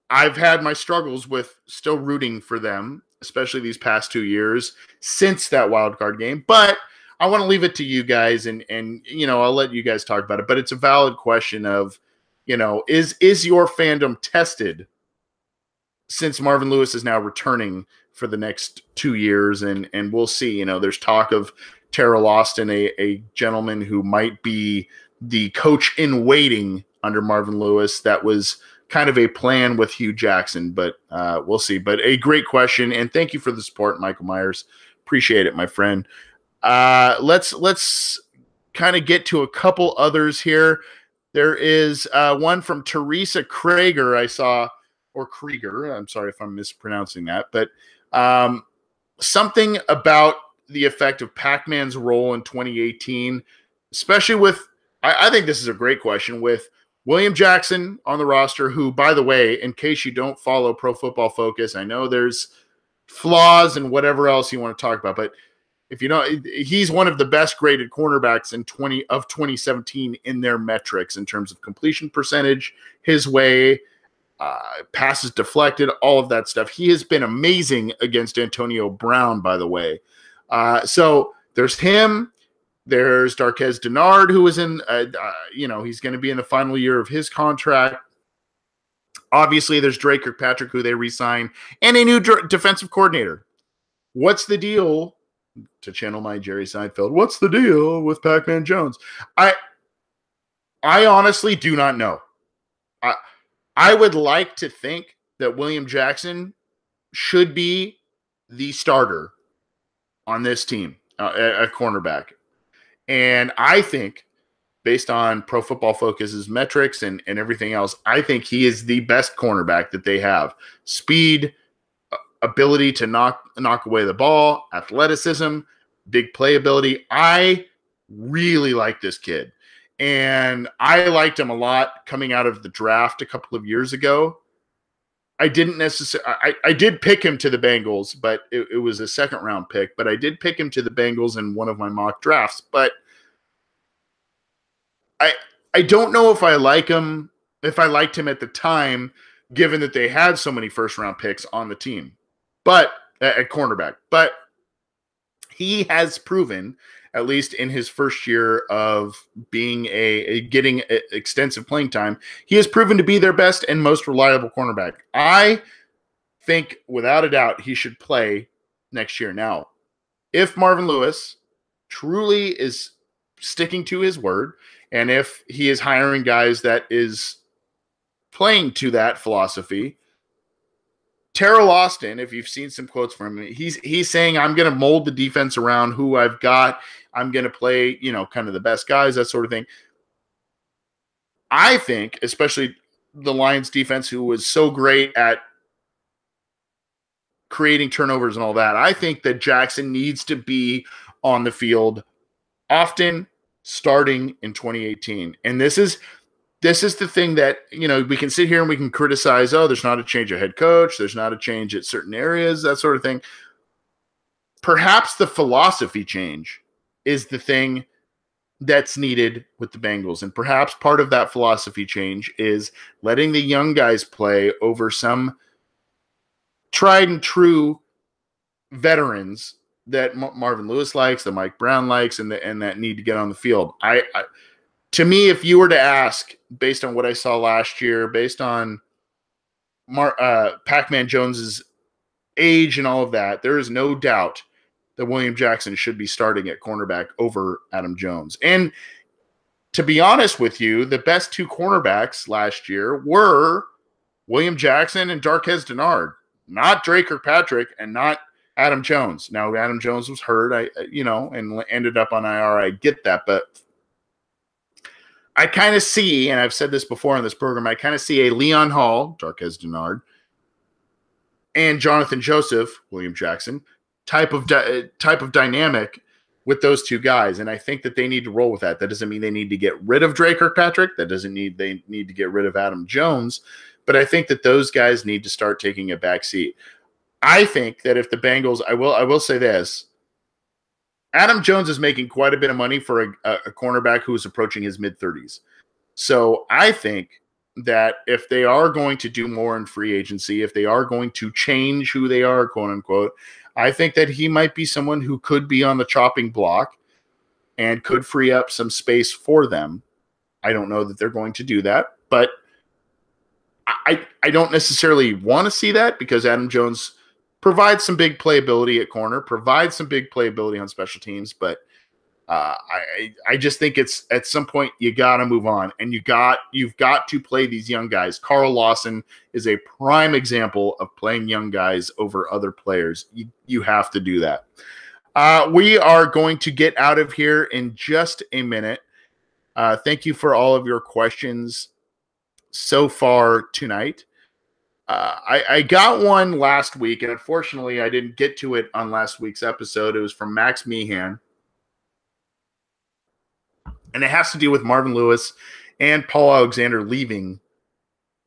I've had my struggles with still rooting for them, especially these past 2 years since that wild card game. But I want to leave it to you guys, and I'll let you guys talk about it. But it's a valid question of, is your fandom tested since Marvin Lewis is now returning for the next 2 years, and we'll see. There's talk of Terrell Lawson, a gentleman who might be the coach in waiting under Marvin Lewis. That was kind of a plan with Hugh Jackson, but we'll see. But a great question, and thank you for the support, Michael Myers. Appreciate it, my friend. Let's kind of get to a couple others here. There is one from Teresa Krieger I saw, or Krieger. I'm sorry if I'm mispronouncing that, but something about the effect of Pac-Man's role in 2018, especially with, I think this is a great question, with William Jackson on the roster, who, by the way, in case you don't follow Pro Football Focus, I know there's flaws and whatever else you want to talk about, but if you know, he's one of the best graded cornerbacks in 2017 in their metrics in terms of completion percentage, his way, passes deflected, all of that stuff. He has been amazing against Antonio Brown, by the way. So there's him. There's Darqueze Dennard, who was in, he's going to be in the final year of his contract. Obviously, there's Drake Kirkpatrick, who they re-signed, and a new defensive coordinator. What's the deal, to channel my Jerry Seinfeld, what's the deal with Pac-Man Jones? I honestly do not know. I would like to think that William Jackson should be the starter on this team, a cornerback. And I think, based on Pro Football Focus's metrics and everything else, I think he is the best cornerback that they have. Speed, ability to knock away the ball, athleticism, big playability. I really like this kid. And I liked him a lot coming out of the draft a couple of years ago. I didn't necessarily – I did pick him to the Bengals, but it was a second-round pick. But I did pick him to the Bengals in one of my mock drafts. But I don't know if I like him, if I liked him at the time, given that they had so many first-round picks on the team. But at cornerback. But he has proven, at least in his first year of being getting extensive playing time, he has proven to be their best and most reliable cornerback. I think, without a doubt, he should play next year. Now, if Marvin Lewis truly is sticking to his word, and if he is hiring guys that is playing to that philosophy, Terrell Lawson, if you've seen some quotes from him, he's saying, I'm going to mold the defense around who I've got. I'm going to play, kind of the best guys, that sort of thing. I think, especially the Lions defense, who was so great at creating turnovers and all that, I think that Jackson needs to be on the field often, starting in 2018. And this is the thing that, we can sit here and we can criticize, there's not a change of head coach, there's not a change at certain areas, that sort of thing. Perhaps the philosophy change is the thing that's needed with the Bengals. And perhaps part of that philosophy change is letting the young guys play over some tried and true veterans that Marvin Lewis likes, that Mike Brown likes, and that need to get on the field. To me, if you were to ask, based on what I saw last year, based on Pac-Man Jones's age and all of that, there is no doubt that William Jackson should be starting at cornerback over Adam Jones. And to be honest with you, the best two cornerbacks last year were William Jackson and Darqueze Dennard, not Drake Kirkpatrick and not Adam Jones. Now, Adam Jones was hurt, and ended up on IR. I get that, but I kind of see, and I've said this before on this program, I kind of see a Leon Hall, Darqueze Dennard, and Jonathan Joseph, William Jackson, type of dynamic with those two guys. And I think that they need to roll with that. That doesn't mean they need to get rid of Drake Kirkpatrick. That doesn't mean they need to get rid of Adam Jones. But I think that those guys need to start taking a back seat. I think that if the Bengals, I will say this, Adam Jones is making quite a bit of money for a cornerback who is approaching his mid-30s. So I think that if they are going to do more in free agency, if they are going to change who they are, quote unquote, I think that he might be someone who could be on the chopping block and could free up some space for them. I don't know that they're going to do that, but I don't necessarily want to see that because Adam Jones provides some big playability at corner, provides some big playability on special teams, but I just think it's at some point you got to move on, and you've got to play these young guys. Terrell Lawson is a prime example of playing young guys over other players. You have to do that. We are going to get out of here in just a minute. Thank you for all of your questions so far tonight. I got one last week, and unfortunately I didn't get to it on last week's episode. It was from Max Meehan. And it has to do with Marvin Lewis and Paul Alexander leaving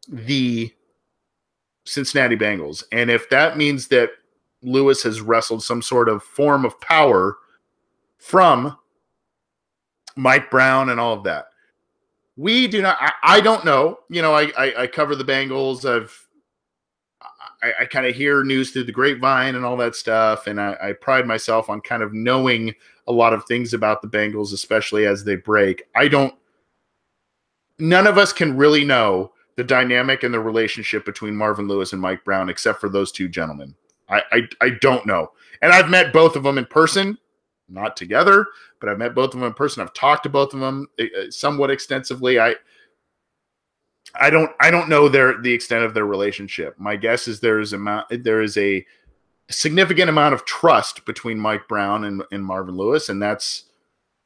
the Cincinnati Bengals. And if that means that Lewis has wrestled some sort of form of power from Mike Brown and all of that. We do not, I don't know. You know, I cover the Bengals. I kind of hear news through the grapevine and all that stuff. And I pride myself on kind of knowing a lot of things about the Bengals, especially as they break. None of us can really know the dynamic and the relationship between Marvin Lewis and Mike Brown, except for those two gentlemen. I don't know. And I've met both of them in person, not together, but I've met both of them in person. I've talked to both of them somewhat extensively. I don't know the extent of their relationship. My guess is there is a significant amount of trust between Mike Brown and Marvin Lewis, and that's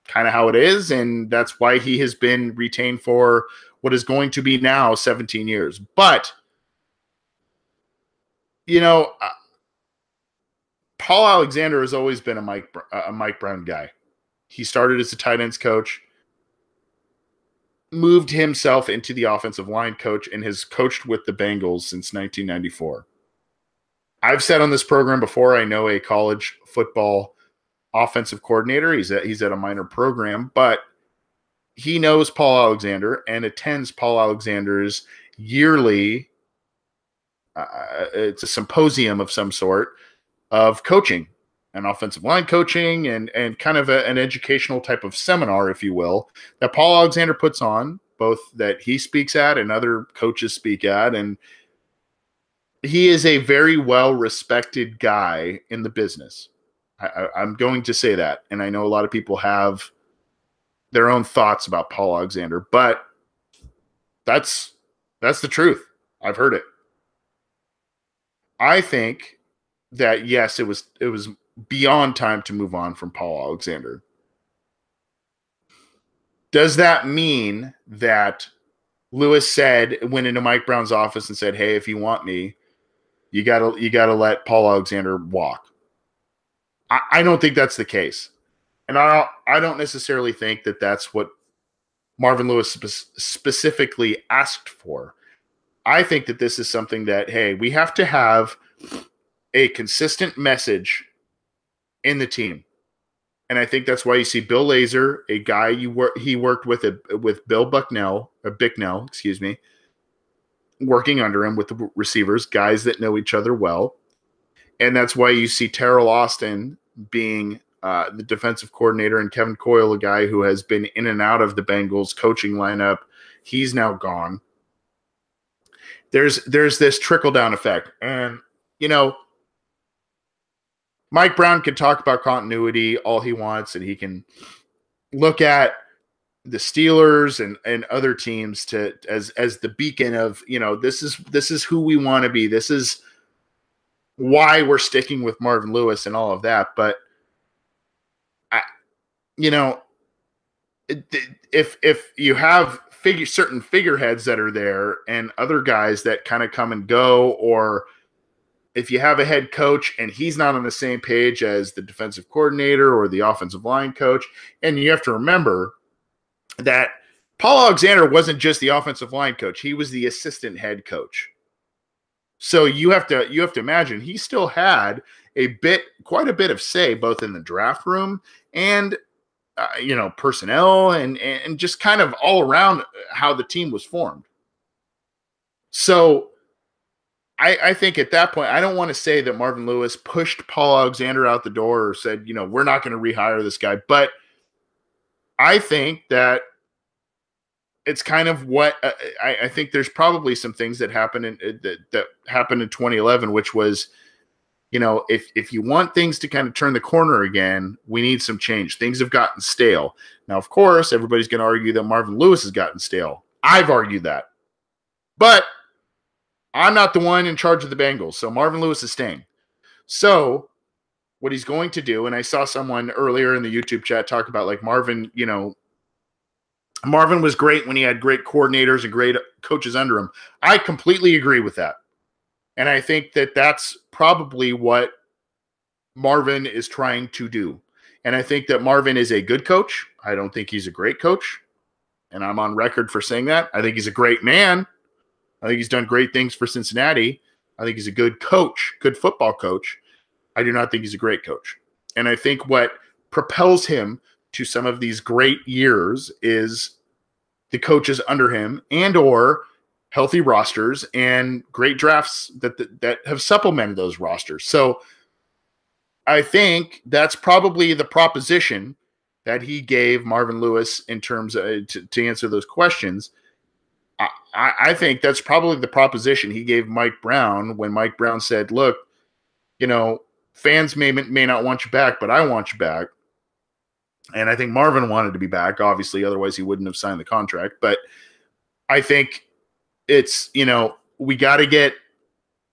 kind of how it is, and that's why he has been retained for what is going to be now 17 years. But, you know, Paul Alexander has always been a Mike Brown guy. He started as a tight ends coach, moved himself into the offensive line coach, and has coached with the Bengals since 1994. I've said on this program before, I know a college football offensive coordinator. He's at a minor program, but he knows Paul Alexander and attends Paul Alexander's yearly, it's a symposium of some sort of coaching and offensive line coaching and kind of an educational type of seminar, if you will, that Paul Alexander puts on, both that he speaks at and other coaches speak at. And he is a very well-respected guy in the business. I'm going to say that. And I know a lot of people have their own thoughts about Paul Alexander, but that's the truth. I've heard it. I think that, yes, it was beyond time to move on from Paul Alexander. Does that mean that Lewis went into Mike Brown's office and said, "Hey, if you want me, you gotta let Paul Alexander walk"? I don't think that's the case, and I don't necessarily think that that's what Marvin Lewis specifically asked for. I think that this is something that, hey, we have to have a consistent message in the team. And I think that's why you see Bill Lazor, a guy he worked with Bill Bicknell, working under him with the receivers, guys that know each other well. And that's why you see Terrell Lawson being the defensive coordinator, and Kevin Coyle, a guy who has been in and out of the Bengals coaching lineup. He's now gone. There's this trickle-down effect. And, you know, Mike Brown can talk about continuity all he wants, and he can look at the Steelers and other teams as the beacon of, you know, this is who we want to be. This is why we're sticking with Marvin Lewis and all of that. But if you have certain figureheads that are there and other guys that kind of come and go, or if you have a head coach and he's not on the same page as the defensive coordinator or the offensive line coach, and you have to remember that Paul Alexander wasn't just the offensive line coach, he was the assistant head coach. So you have to imagine he still had quite a bit of say both in the draft room and personnel and just kind of all around how the team was formed. So I think at that point, I don't want to say that Marvin Lewis pushed Paul Alexander out the door or said, we're not going to rehire this guy. But I think that it's kind of what I think there's probably some things that happened that happened in 2011, which was, if you want things to kind of turn the corner again, we need some change. Things have gotten stale. Now, of course, everybody's going to argue that Marvin Lewis has gotten stale. I've argued that. But I'm not the one in charge of the Bengals, so Marvin Lewis is staying. So what he's going to do, and I saw someone earlier in the YouTube chat talk about like Marvin, Marvin was great when he had great coordinators and great coaches under him. I completely agree with that. And I think that that's probably what Marvin is trying to do. And I think that Marvin is a good coach. I don't think he's a great coach. And I'm on record for saying that. I think he's a great man. I think he's done great things for Cincinnati. I think he's a good coach, good football coach. I do not think he's a great coach. And I think what propels him to some of these great years is the coaches under him and or healthy rosters and great drafts that have supplemented those rosters. So I think that's probably the proposition that he gave Marvin Lewis in terms of to answer those questions. I think that's probably the proposition he gave Mike Brown when Mike Brown said, look, fans may not want you back, but I want you back. And I think Marvin wanted to be back, obviously, otherwise he wouldn't have signed the contract. But I think it's, we got to get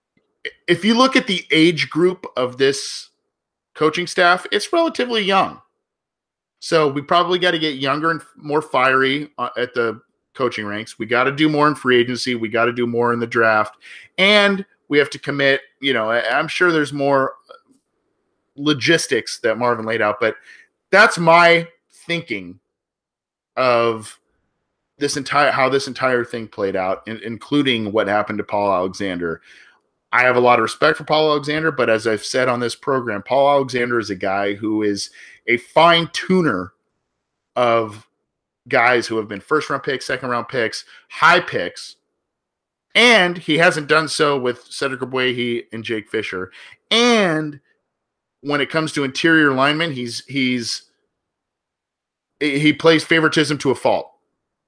– if you look at the age group of this coaching staff, it's relatively young. So we probably got to get younger and more fiery at the coaching ranks. We got to do more in free agency. We got to do more in the draft. And we have to commit, I'm sure there's more logistics that Marvin laid out, but that's my thinking of how this entire thing played out, including what happened to Paul Alexander. I have a lot of respect for Paul Alexander, but as I've said on this program, Paul Alexander is a guy who is a fine tuner of guys who have been first-round picks, second-round picks, high picks, and he hasn't done so with Cedric Ogbuehi and Jake Fisher. And when it comes to interior linemen, he plays favoritism to a fault.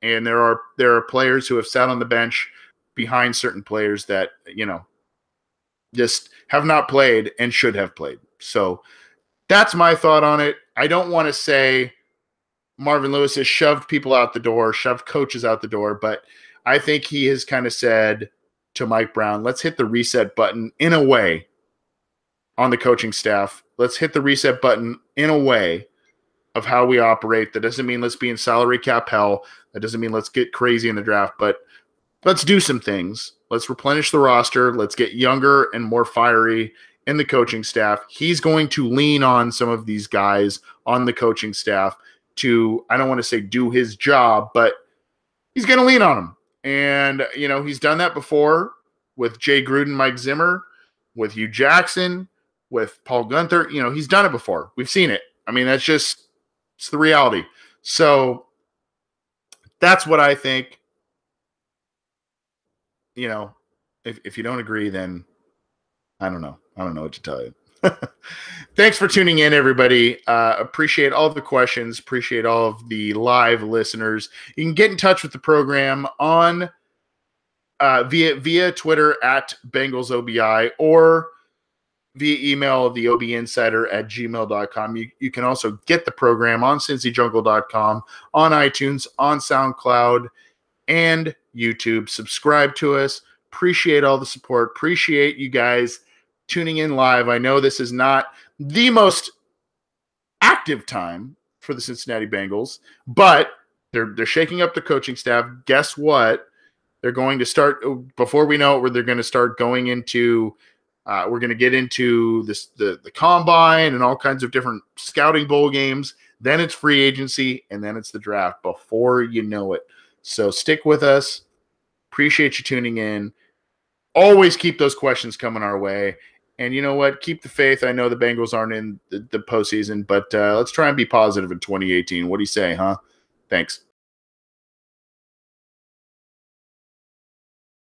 And there are players who have sat on the bench behind certain players that, just have not played and should have played. So that's my thought on it. I don't want to say Marvin Lewis has shoved people out the door, shoved coaches out the door, but I think he has kind of said to Mike Brown, let's hit the reset button in a way on the coaching staff. Let's hit the reset button in a way of how we operate. That doesn't mean let's be in salary cap hell. That doesn't mean let's get crazy in the draft, but let's do some things. Let's replenish the roster. Let's get younger and more fiery in the coaching staff. He's going to lean on some of these guys on the coaching staff to, I don't want to say do his job, but he's going to lean on them. And, he's done that before with Jay Gruden, Mike Zimmer, with Hugh Jackson, with Paul Gunther. He's done it before. We've seen it. I mean, it's the reality. So that's what I think. If you don't agree, then I don't know. I don't know what to tell you. Thanks for tuning in, everybody. Appreciate all of the questions. Appreciate all of the live listeners. You can get in touch with the program on via Twitter at BengalsOBI or via email, the obinsider@gmail.com. You can also get the program on cincyjungle.com, on iTunes, on SoundCloud, and YouTube. Subscribe to us. Appreciate all the support. Appreciate you guys tuning in live. I know this is not the most active time for the Cincinnati Bengals, but they're shaking up the coaching staff. Guess what? They're going to start, before we know it, they're going to start going into We're going to get into the combine and all kinds of different scouting bowl games. Then it's free agency, and then it's the draft before you know it. So stick with us. Appreciate you tuning in. Always keep those questions coming our way. And you know what? Keep the faith. I know the Bengals aren't in the postseason, but let's try and be positive in 2018. What do you say, huh? Thanks.